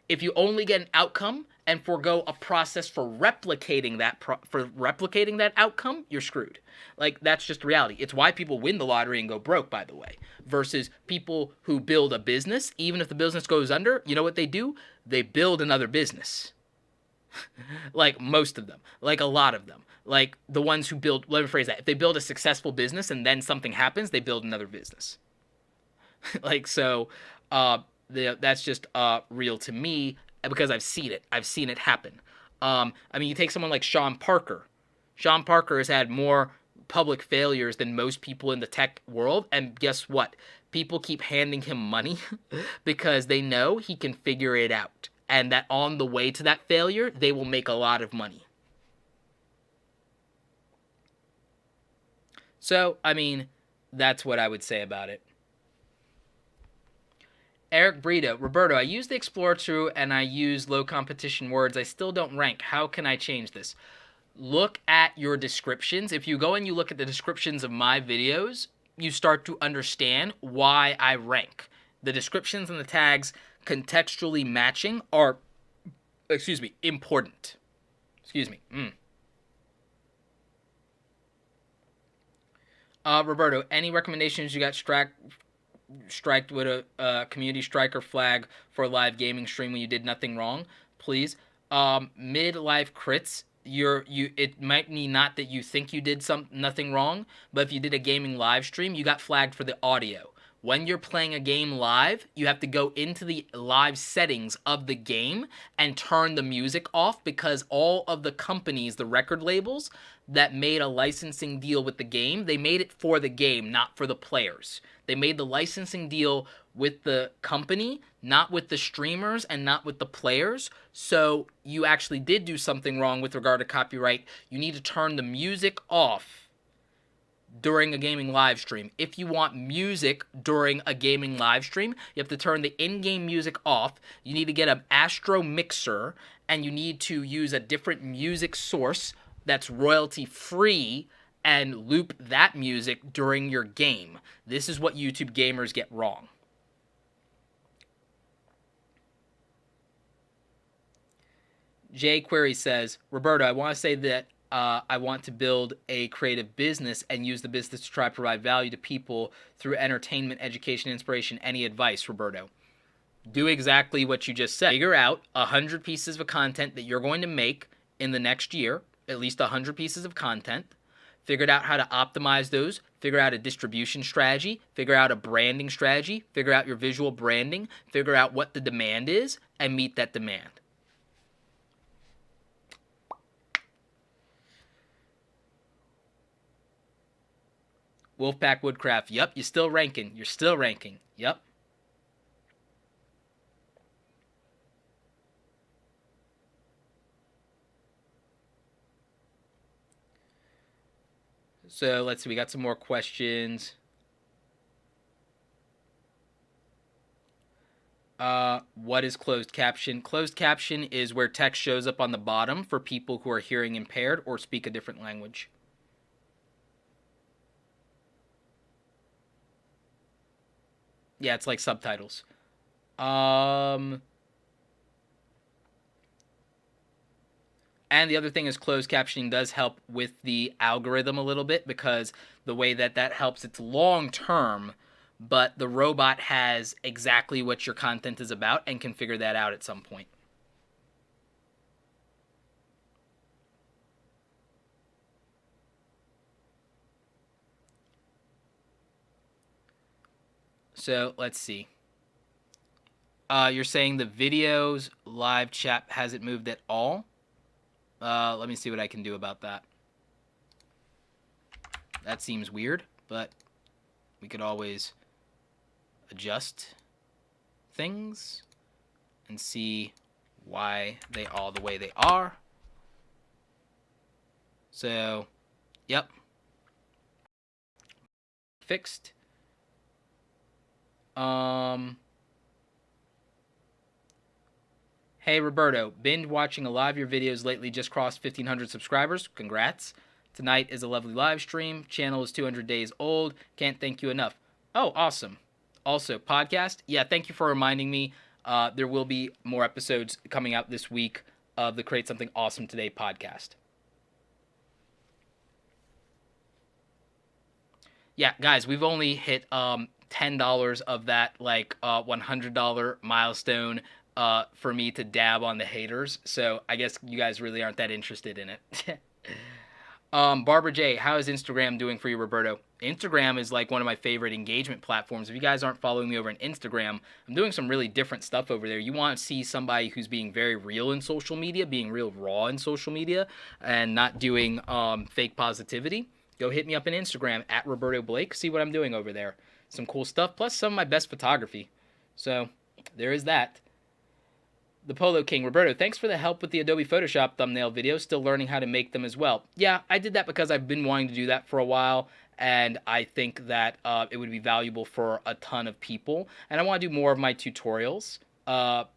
If you only get an outcome and forego a process for replicating that outcome, you're screwed. Like, that's just reality. It's why people win the lottery and go broke, by the way, versus people who build a business. Even if the business goes under, you know what they do? They build another business. Like most of them, like a lot of them, like the ones who build, let me phrase that. If they build a successful business and then something happens, they build another business. Like, so, that's just real to me because I've seen it. I've seen it happen. I mean, you take someone like Sean Parker. Sean Parker has had more public failures than most people in the tech world, and guess what? People keep handing him money because they know he can figure it out, and that on the way to that failure, they will make a lot of money. So, I mean, that's what I would say about it. Eric Brito, Roberto, I use the Explorer tool and I use low competition words. I still don't rank. How can I change this? Look at your descriptions. If you go and you look at the descriptions of my videos, you start to understand why I rank. The descriptions and the tags contextually matching are, important. Roberto, any recommendations? You got striked with a community strike or flag for a live gaming stream when you did nothing wrong, please. Mid-life crits, it might mean not that you think you did nothing wrong, but if you did a gaming live stream, you got flagged for the audio. When you're playing a game live, you have to go into the live settings of the game and turn the music off, because all of the companies, the record labels that made a licensing deal with the game, they made it for the game, not for the players. They made the licensing deal with the company, not with the streamers and not with the players. So you actually did do something wrong with regard to copyright. You need to turn the music off during a gaming live stream. If you want music during a gaming live stream, you have to turn the in-game music off. You need to get an Astro mixer, and you need to use a different music source that's royalty-free and loop that music during your game. This is what YouTube gamers get wrong. jQuery says, Roberto, I want to say that I want to build a creative business and use the business to try to provide value to people through entertainment, education, inspiration. Any advice, Roberto? Do exactly what you just said. Figure out 100 pieces of content that you're going to make in the next year, at least 100 pieces of content. Figure out how to optimize those. Figure out a distribution strategy. Figure out a branding strategy. Figure out your visual branding. Figure out what the demand is and meet that demand. Wolfpack Woodcraft. Yep, you're still ranking. You're still ranking. Yep. So let's see. We got some more questions. What is closed caption? Closed caption is where text shows up on the bottom for people who are hearing impaired or speak a different language. Yeah, it's like subtitles. And the other thing is closed captioning does help with the algorithm a little bit, because the way that that helps, it's long term, but the robot has exactly what your content is about and can figure that out at some point. So let's see. You're saying the videos live chat hasn't moved at all? Let me see what I can do about that. That seems weird, but we could always adjust things and see why they are the way they are. So, yep. Fixed. Hey Roberto, binge watching a lot of your videos lately, just crossed 1,500 subscribers. Congrats. Tonight is a lovely live stream. Channel is 200 days old. Can't thank you enough. Oh, awesome. Also, podcast. Yeah, thank you for reminding me. There will be more episodes coming out this week of the Create Something Awesome Today podcast. Yeah, guys, we've only hit $10 of that like $100 milestone for me to dab on the haters. So I guess you guys really aren't that interested in it. Barbara J, how is Instagram doing for you, Roberto? Instagram is like one of my favorite engagement platforms. If you guys aren't following me over on Instagram, I'm doing some really different stuff over there. You want to see somebody who's being very real in social media, being real raw in social media, and not doing fake positivity? Go hit me up on Instagram at Roberto Blake. See what I'm doing over there. Some cool stuff, plus some of my best photography. So there is that. The Polo King, Roberto, thanks for the help with the Adobe Photoshop thumbnail videos. Still learning how to make them as well. Yeah, I did that because I've been wanting to do that for a while, and I think that it would be valuable for a ton of people. And I want to do more of my tutorials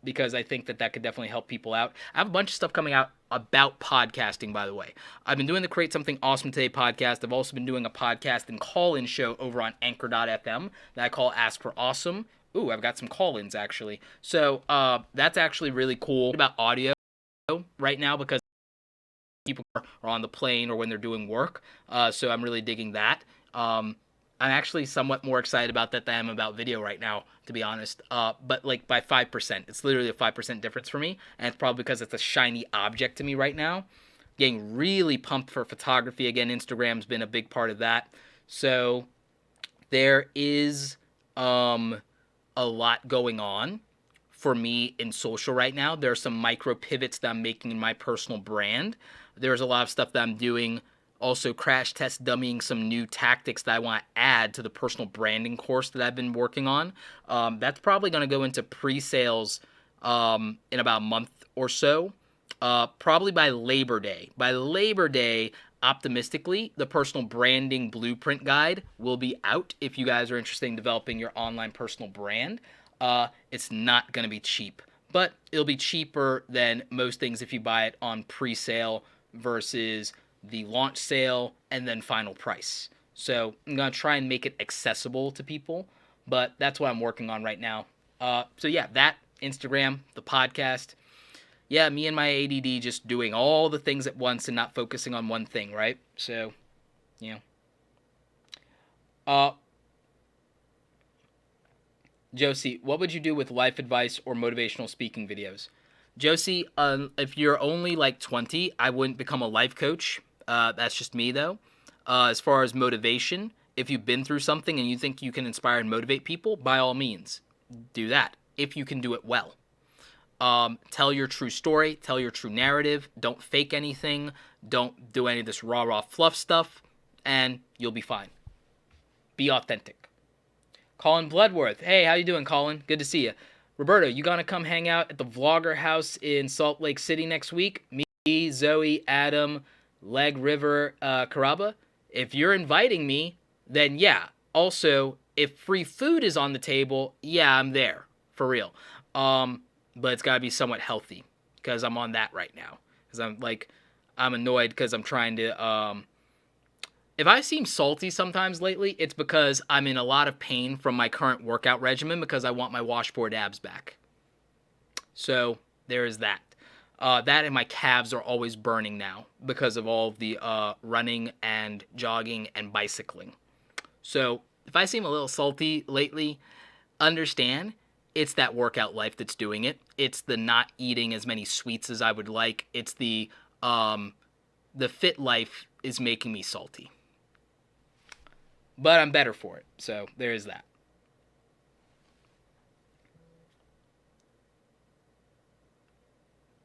because I think that that could definitely help people out. I have a bunch of stuff coming out about podcasting, by the way. I've been doing the Create Something Awesome Today podcast. I've also been doing a podcast and call-in show over on Anchor.fm that I call Ask for Awesome. Ooh, I've got some call-ins actually. So that's actually really cool about audio right now, because people are on the plane or when they're doing work. So I'm really digging that. I'm actually somewhat more excited about that than I am about video right now, to be honest. But like by 5%. It's literally a 5% difference for me. And it's probably because it's a shiny object to me right now. Getting really pumped for photography again. Instagram's been a big part of that. So there is a lot going on for me in social right now. There are some micro pivots that I'm making in my personal brand. There's a lot of stuff that I'm doing. Also, crash test dummying some new tactics that I want to add to the personal branding course that I've been working on. That's probably going to go into pre-sales in about a month or so. Probably by Labor Day. By Labor Day, optimistically, the personal branding blueprint guide will be out if you guys are interested in developing your online personal brand. It's not going to be cheap, but it'll be cheaper than most things if you buy it on pre-sale versus the launch sale and then final price. So I'm going to try and make it accessible to people, but that's what I'm working on right now. So yeah, that, Instagram, the podcast. Yeah, me and my ADD just doing all the things at once and not focusing on one thing, right? So, you know. Uh, Josie, what would you do with life advice or motivational speaking videos? Josie, if you're only like 20, I wouldn't become a life coach. That's just me, though. As far as motivation, if you've been through something and you think you can inspire and motivate people, by all means, do that, if you can do it well. Tell your true story, tell your true narrative, don't fake anything, don't do any of this rah-rah fluff stuff, and you'll be fine. Be authentic. Colin Bloodworth. Hey, how you doing, Colin? Good to see you. Roberto, you gonna come hang out at the Vlogger House in Salt Lake City next week? Me, Zoe, Adam, Leg River, Caraba? If you're inviting me, then yeah. Also, if free food is on the table, yeah, I'm there. For real. But it's got to be somewhat healthy, because I'm on that right now. Because I'm annoyed because I'm trying to If I seem salty sometimes lately, it's because I'm in a lot of pain from my current workout regimen because I want my washboard abs back. So there is that. That and my calves are always burning now because of all of the running and jogging and bicycling. So if I seem a little salty lately, understand it's that workout life that's doing it. It's the not eating as many sweets as I would like. It's the fit life is making me salty. But I'm better for it. So there is that.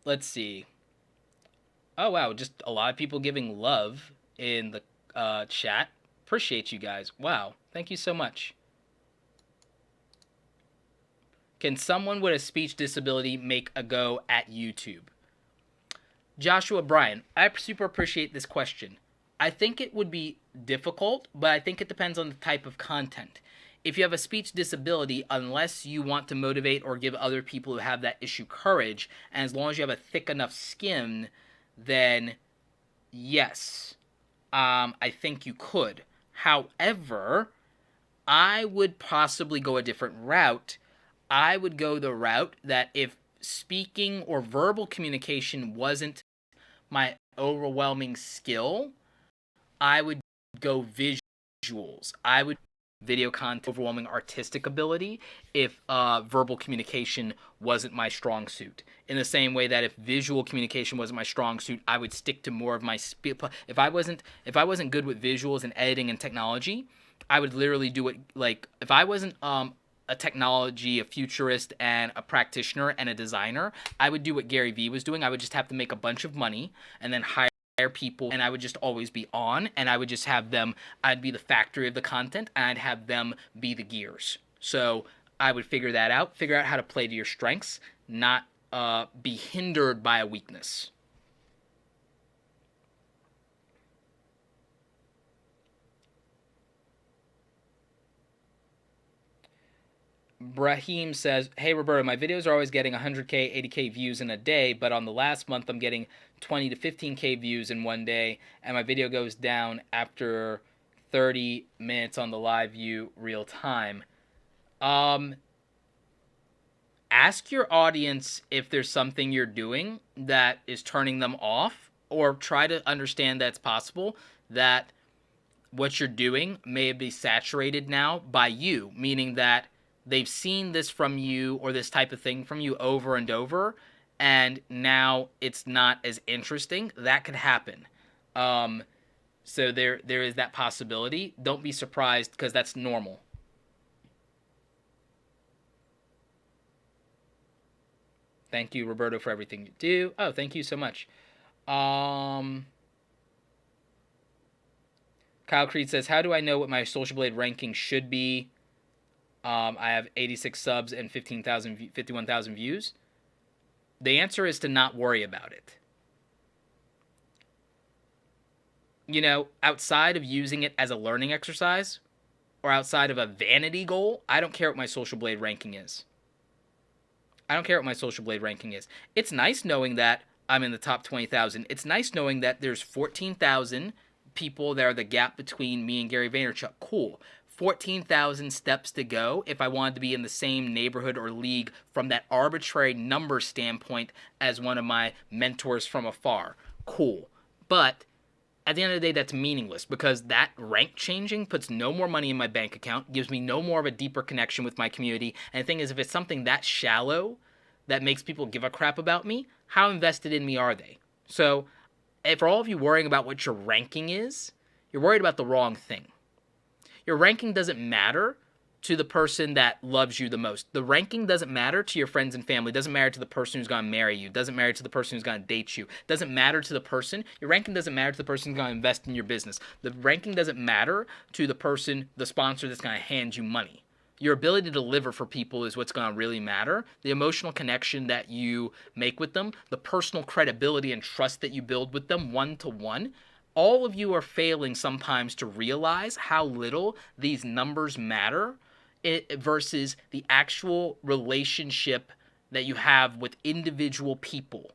Let's see. Oh wow, just a lot of people giving love in the chat. Appreciate you guys. Wow, thank you so much. Can someone with a speech disability make a go at YouTube? Joshua Bryan, I super appreciate this question. I think it would be difficult, but I think it depends on the type of content. If you have a speech disability, unless you want to motivate or give other people who have that issue courage, and as long as you have a thick enough skin, then yes, I think you could. However, I would possibly go a different route. I would go the route that if speaking or verbal communication wasn't my overwhelming skill, I would go visuals. I would video content, overwhelming artistic ability if verbal communication wasn't my strong suit. In the same way that if visual communication wasn't my strong suit, I would stick to more of my if I wasn't good with visuals and editing and technology, I would literally do it like if I wasn't a technology, a futurist, and a practitioner and a designer, I would do what Gary Vee was doing. I would just have to make a bunch of money and then hire people, and I would just always be on, and I would just have them, I'd be the factory of the content, and I'd have them be the gears. So I would figure that out, figure out how to play to your strengths, not be hindered by a weakness. Brahim says, hey Roberto, my videos are always getting 100k, 80k views in a day, but on the last month I'm getting 20 to 15k views in one day, and my video goes down after 30 minutes on the live view real time. Ask your audience if there's something you're doing that is turning them off, or try to understand that it's possible that what you're doing may be saturated now by you, meaning that they've seen this from you or this type of thing from you over and over, and now it's not as interesting. That could happen. So there is that possibility. Don't be surprised because that's normal. Thank you, Roberto, for everything you do. Oh, thank you so much. Kyle Creed says, how do I know what my Social Blade ranking should be? I have 86 subs and 51,000 views. The answer is to not worry about it. You know, outside of using it as a learning exercise or outside of a vanity goal, I don't care what my Social Blade ranking is. I don't care what my Social Blade ranking is. It's nice knowing that I'm in the top 20,000. It's nice knowing that there's 14,000 people that are the gap between me and Gary Vaynerchuk. Cool. 14,000 steps to go if I wanted to be in the same neighborhood or league from that arbitrary number standpoint as one of my mentors from afar. Cool. But at the end of the day, that's meaningless because that rank changing puts no more money in my bank account, gives me no more of a deeper connection with my community. And the thing is, if it's something that shallow that makes people give a crap about me, how invested in me are they? So, for all of you worrying about what your ranking is, you're worried about the wrong thing. Your ranking doesn't matter to the person that loves you the most. The ranking doesn't matter to your friends and family. It doesn't matter to the person who's going to marry you. It doesn't matter to the person who's going to date you. It doesn't matter to the person. Your ranking doesn't matter to the person who's going to invest in your business. The ranking doesn't matter to the person, the sponsor that's going to hand you money. Your ability to deliver for people is what's going to really matter. The emotional connection that you make with them, the personal credibility and trust that you build with them one-to-one. All of you are failing sometimes to realize how little these numbers matter versus the actual relationship that you have with individual people.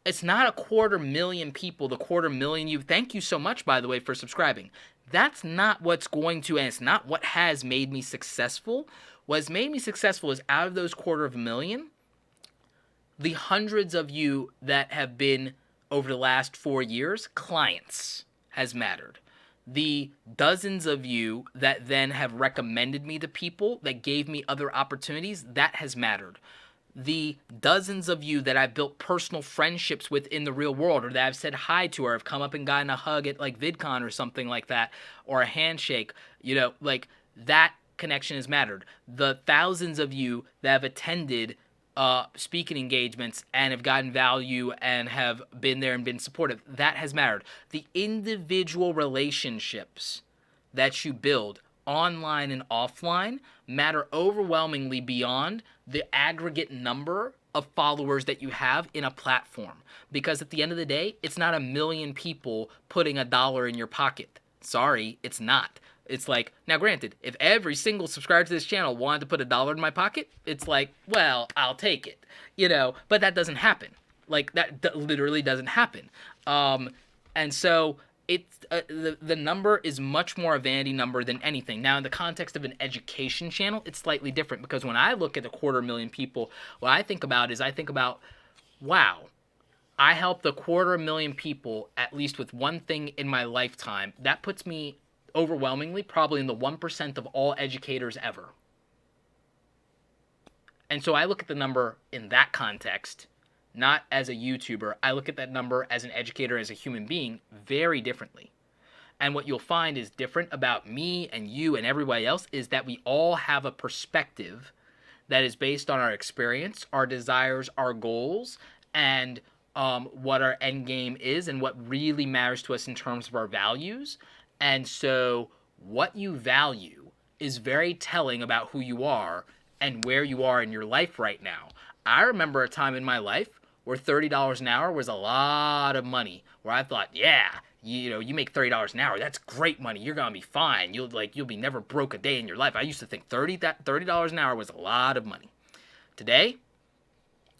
It's not a 250,000 people, the 250,000 you. Thank you so much, by the way, for subscribing. That's not what's going to, and it's not what has made me successful. What's made me successful is out of those 250,000, the hundreds of you that have been over the last 4 years, clients, has mattered. The dozens of you that then have recommended me to people that gave me other opportunities, that has mattered. The dozens of you that I've built personal friendships with in the real world, or that I've said hi to, or have come up and gotten a hug at like VidCon or something like that, or a handshake, like that connection has mattered. The thousands of you that have attended speaking engagements and have gotten value and have been there and been supportive, that has mattered. The individual relationships that you build online and offline matter overwhelmingly beyond the aggregate number of followers that you have in a platform. Because at the end of the day, it's not 1 million people putting $1 in your pocket. Sorry, it's not. It's like, now granted, if every single subscriber to this channel wanted to put $1 in my pocket, it's like, well, I'll take it, but that doesn't happen. Like, that literally doesn't happen. And so it's the number is much more a vanity number than anything. Now, in the context of an education channel, it's slightly different, because when I look at the 250,000 people, what I think about is wow, I helped a 250,000 people at least with one thing in my lifetime. That puts me overwhelmingly probably in the 1% of all educators ever. And so I look at the number in that context, not as a YouTuber. I look at that number as an educator, as a human being, very differently. And what you'll find is different about me and you and everybody else is that we all have a perspective that is based on our experience, our desires, our goals, and what our end game is and what really matters to us in terms of our values. And so what you value is very telling about who you are and where you are in your life right now. I remember a time in my life where $30 an hour was a lot of money, where I thought, yeah, you make $30 an hour, that's great money, you're gonna be fine, you'll be never broke a day in your life. I used to think $30 an hour was a lot of money. Today,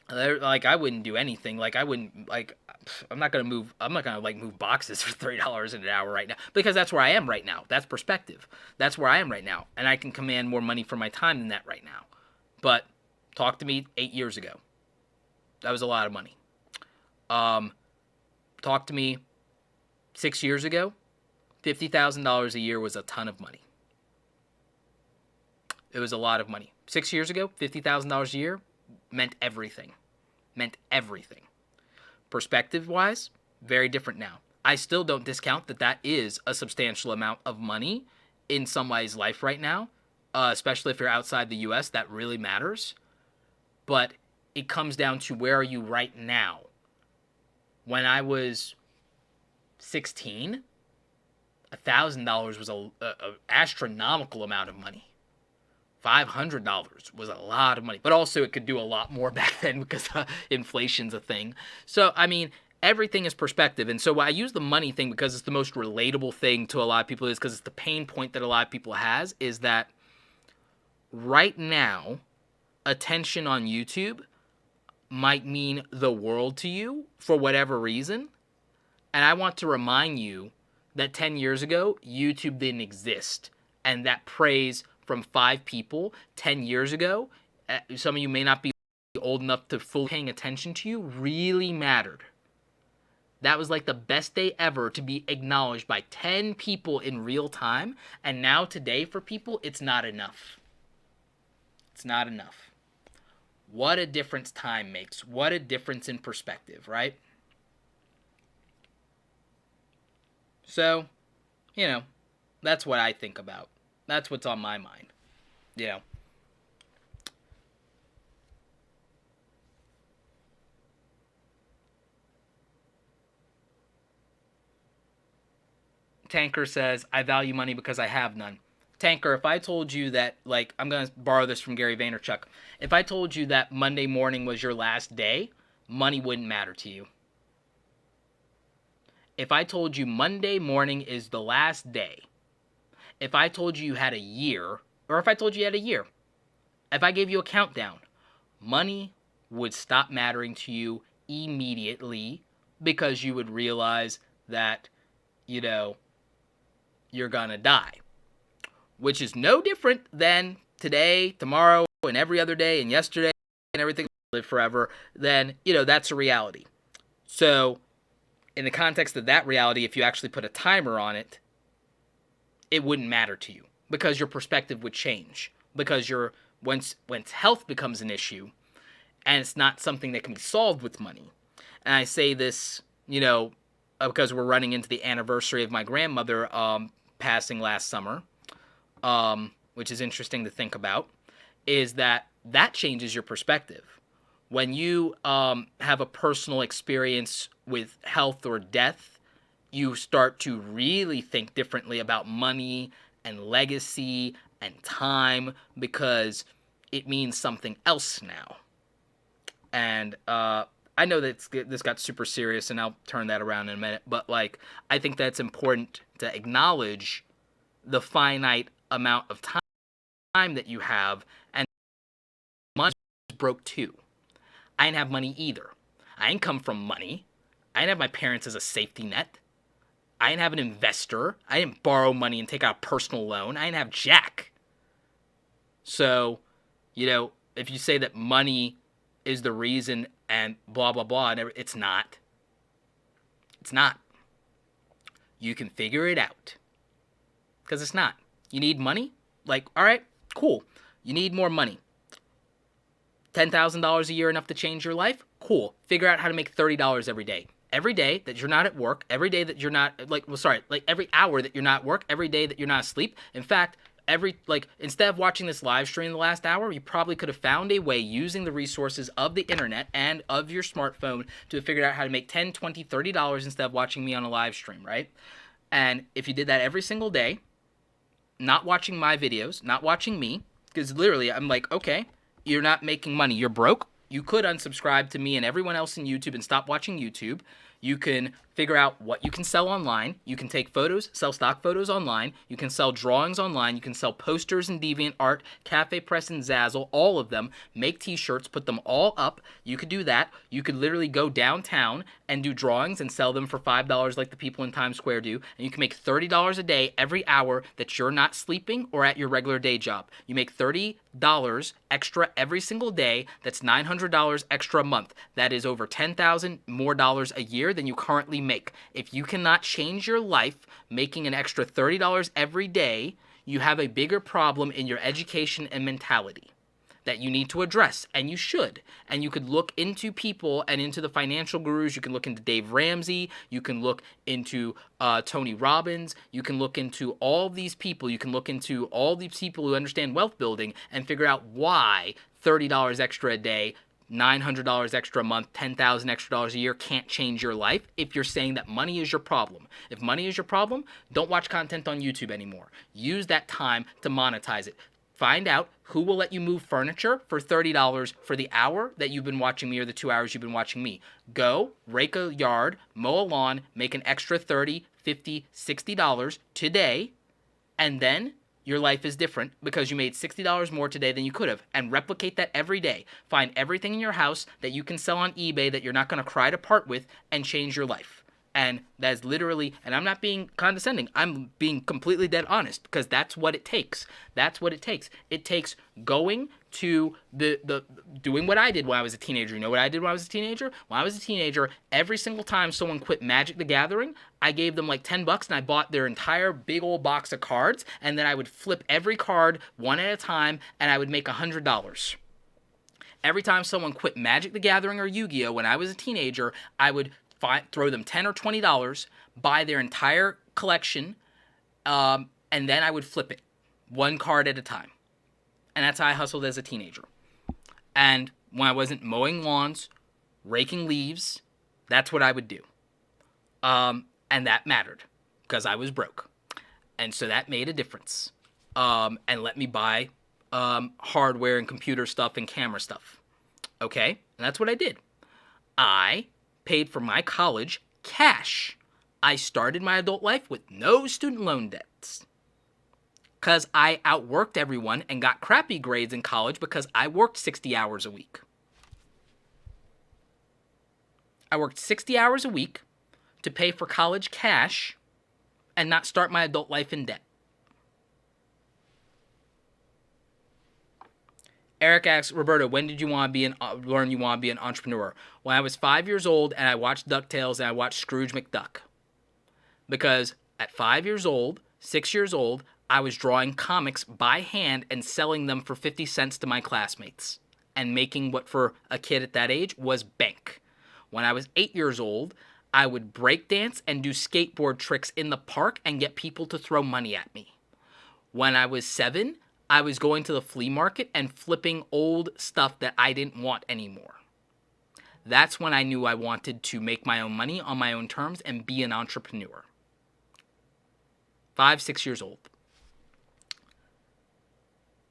like, I wouldn't do anything. Like, I wouldn't, like, I'm not gonna move boxes for $30 an hour right now, because that's where I am right now. That's perspective. That's where I am right now, and I can command more money for my time than that right now. But talk to me 8 years ago. That was a lot of money. Talk to me 6 years ago. $50,000 a year was a ton of money. It was a lot of money. 6 years ago, $50,000 a year meant everything. Perspective-wise, very different now. I still don't discount that is a substantial amount of money in somebody's life right now, especially if you're outside the U.S. That really matters. But it comes down to, where are you right now? When I was 16, $1,000 was an astronomical amount of money. $500 was a lot of money, but also it could do a lot more back then, because inflation's a thing. So, I mean, everything is perspective. And so I use the money thing because it's the most relatable thing to a lot of people, is because it's the pain point that a lot of people has, is that right now, attention on YouTube might mean the world to you for whatever reason. And I want to remind you that 10 years ago, YouTube didn't exist. And that praise from 5 people 10 years ago, some of you may not be old enough to fully paying attention to you, really mattered. That was like the best day ever to be acknowledged by 10 people in real time. And now today, for people, it's not enough. It's not enough. What a difference time makes. What a difference in perspective, right? So, that's what I think about. That's what's on my mind. Tanker says, I value money because I have none. Tanker, if I told you that, like, I'm going to borrow this from Gary Vaynerchuk. If I told you that Monday morning was your last day, money wouldn't matter to you. If I told you Monday morning is the last day, if I told you had a year, or if I told you had a year, if I gave you a countdown, money would stop mattering to you immediately because you would realize that, you know, you're gonna die, which is no different than today, tomorrow, and every other day, and yesterday, and everything. Live forever, then, that's a reality. So, in the context of that reality, if you actually put a timer on it, it wouldn't matter to you because your perspective would change. Because once health becomes an issue, and it's not something that can be solved with money. And I say this, because we're running into the anniversary of my grandmother passing last summer, which is interesting to think about, is that changes your perspective. When you have a personal experience with health or death, you start to really think differently about money and legacy and time because it means something else now. And I know that this got super serious, and I'll turn that around in a minute, but I think that's important to acknowledge the finite amount of time that you have, and money is broke too. I didn't have money either. I didn't come from money. I didn't have my parents as a safety net. I didn't have an investor. I didn't borrow money and take out a personal loan. I didn't have jack. So, if you say that money is the reason and blah, blah, blah, and it's not. It's not. You can figure it out. Because it's not. You need money? All right, cool. You need more money. $10,000 a year enough to change your life? Cool. Figure out how to make $30 every day. Every day that you're not at work, every day that you're not, every hour that you're not at work, every day that you're not asleep. In fact, instead of watching this live stream the last hour, you probably could have found a way using the resources of the internet and of your smartphone to have figured out how to make $10, $20, $30 instead of watching me on a live stream, right? And if you did that every single day, not watching my videos, not watching me, because literally I'm like, okay, you're not making money, you're broke. You could unsubscribe to me and everyone else in YouTube and stop watching YouTube. You can figure out what you can sell online. You can take photos, sell stock photos online. You can sell drawings online. You can sell posters and DeviantArt, Cafe Press and Zazzle, all of them. Make t-shirts, put them all up. You could do that. You could literally go downtown and do drawings and sell them for $5 like the people in Times Square do. And you can make $30 a day every hour that you're not sleeping or at your regular day job. You make $30 extra every single day. That's $900 extra a month. That is over $10,000 more dollars a year than you currently make. If you cannot change your life making an extra $30 every day, you have a bigger problem in your education and mentality that you need to address, and you should. And you could look into people and into the financial gurus. You can look into Dave Ramsey. You can look into Tony Robbins. You can look into all these people. You can look into all these people who understand wealth building and figure out why $30 extra a day, $900 extra a month, $10,000 extra dollars a year can't change your life if you're saying that money is your problem. If money is your problem, don't watch content on YouTube anymore. Use that time to monetize it. Find out who will let you move furniture for $30 for the hour that you've been watching me or the 2 hours you've been watching me. Go, rake a yard, mow a lawn, make an extra $30, $50, $60 today, and then your life is different because you made $60 more today than you could have. And replicate that every day. Find everything in your house that you can sell on eBay that you're not going to cry to part with and change your life. And that is literally, and I'm not being condescending, I'm being completely dead honest because that's what it takes. That's what it takes. It takes going to doing what I did when I was a teenager. You know what I did when I was a teenager? When I was a teenager, every single time someone quit Magic the Gathering, I gave them like $10 and I bought their entire big old box of cards, and then I would flip every card one at a time and I would make $100. Every time someone quit Magic the Gathering or Yu-Gi-Oh! When I was a teenager, I would throw them $10 or $20, buy their entire collection, and then I would flip it, one card at a time. And that's how I hustled as a teenager. And when I wasn't mowing lawns, raking leaves, that's what I would do. And that mattered, because I was broke. And so that made a difference. And let me buy hardware and computer stuff and camera stuff. Okay? And that's what I did. I paid for my college cash. I started my adult life with no student loan debts. Because I outworked everyone and got crappy grades in college because I worked 60 hours a week. I worked 60 hours a week to pay for college cash and not start my adult life in debt. Eric asks, Roberto, when did you want to learn you want to be an entrepreneur? When I was 5 years old and I watched DuckTales and I watched Scrooge McDuck. Because at 5 years old, 6 years old, I was drawing comics by hand and selling them for 50 cents to my classmates and making what for a kid at that age was bank. When I was 8 years old, I would break dance and do skateboard tricks in the park and get people to throw money at me. When I was 7, I was going to the flea market and flipping old stuff that I didn't want anymore. That's when I knew I wanted to make my own money on my own terms and be an entrepreneur. 5, 6 years old.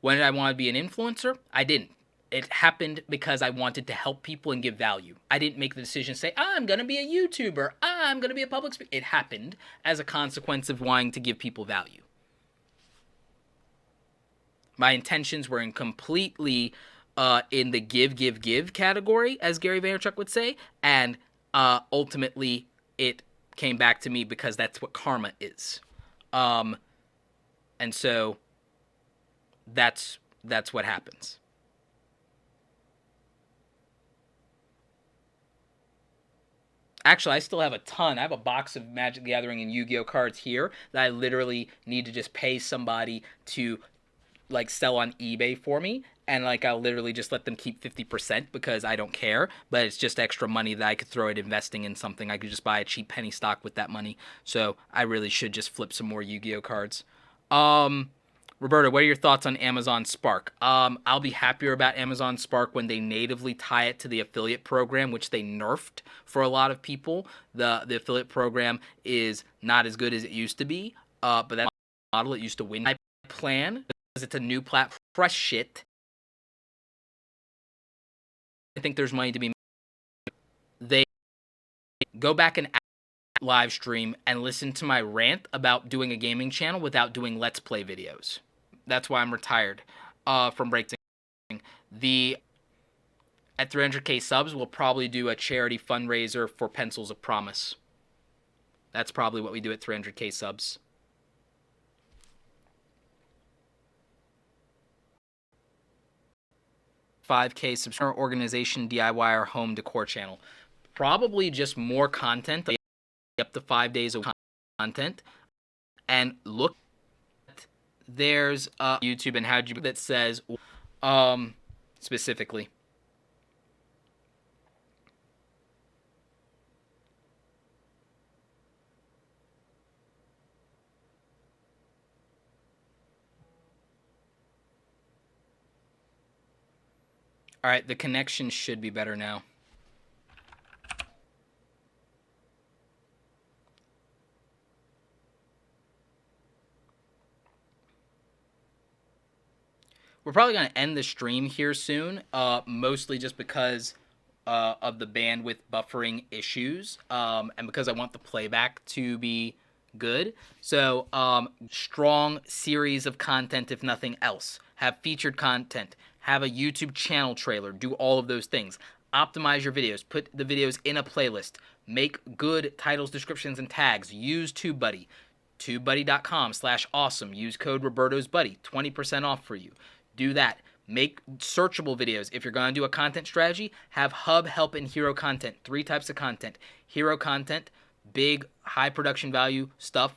When did I want to be an influencer? I didn't. It happened because I wanted to help people and give value. I didn't make the decision to say, I'm going to be a YouTuber. I'm going to be a public speaker. It happened as a consequence of wanting to give people value. My intentions were completely in the give category, as Gary Vaynerchuk would say, and ultimately it came back to me because that's what karma is. And so that's what happens. Actually, I still have a ton. I have a box of Magic the Gathering and Yu-Gi-Oh cards here that I literally need to just pay somebody to like sell on eBay for me, and like I'll literally just let them keep 50% because I don't care, but it's just extra money that I could throw at investing in something. I could just buy a cheap penny stock with that money. So I really should just flip some more Yu-Gi-Oh cards. Roberta, what are your thoughts on Amazon Spark? I'll be happier about Amazon Spark when they natively tie it to the affiliate program, which they nerfed for a lot of people. The affiliate program is not as good as it used to be, but that model it used to win. My plan, because it's a new platform, fresh shit. I think there's money to be made. They go back and live stream and listen to my rant about doing a gaming channel without doing Let's Play videos. That's why I'm retired from breakdancing. At 300k subs, we'll probably do a charity fundraiser for Pencils of Promise. That's probably what we do at 300k subs. $5K subscriber organization, DIY, or home decor channel. Probably just more content, up to 5 days of content, and look. There's YouTube and how that says specifically. All right, the connection should be better now. We're probably going to end the stream here soon, mostly just because of the bandwidth buffering issues, and because I want the playback to be good. So, strong series of content, if nothing else. Have featured content. Have a YouTube channel trailer. Do all of those things. Optimize your videos. Put the videos in a playlist. Make good titles, descriptions, and tags. Use TubeBuddy. TubeBuddy.com/awesome. Use code Roberto'sBuddy. 20% off for you. Do that. Make searchable videos. If you're going to do a content strategy, have hub, help, and hero content. 3 types of content. Hero content, big, high production value stuff,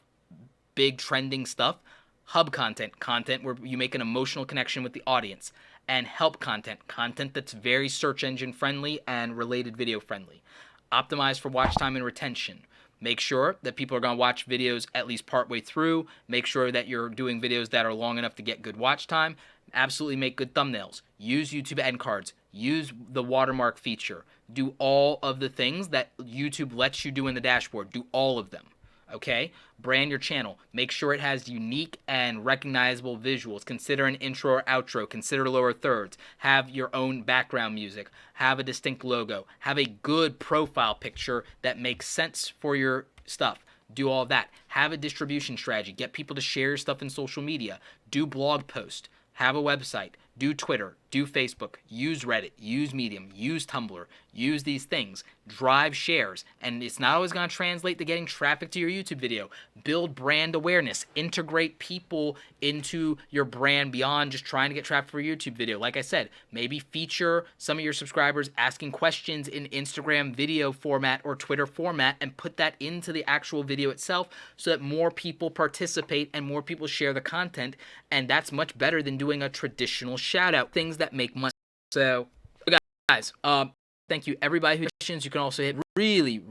big trending stuff. Hub content, content where you make an emotional connection with the audience. And help content, content that's very search engine friendly and related video friendly. Optimize for watch time and retention. Make sure that people are going to watch videos at least partway through. Make sure that you're doing videos that are long enough to get good watch time. Absolutely make good thumbnails. Use YouTube end cards. Use the watermark feature. Do all of the things that YouTube lets you do in the dashboard. Do all of them. Okay? Brand your channel. Make sure it has unique and recognizable visuals. Consider an intro or outro. Consider lower thirds. Have your own background music. Have a distinct logo. Have a good profile picture that makes sense for your stuff. Do all of that. Have a distribution strategy. Get people to share your stuff in social media. Do blog posts. Have a website. do Twitter, do Facebook, use Reddit, use Medium, use Tumblr, use these things, drive shares, and it's not always going to translate to getting traffic to your YouTube video. Build brand awareness, integrate people into your brand beyond just trying to get traffic for your YouTube video. Like I said, maybe feature some of your subscribers asking questions in Instagram video format or Twitter format and put that into the actual video itself so that more people participate and more people share the content, and that's much better than doing a traditional shout out, things that make money. So guys, thank you everybody who questions. You can also hit really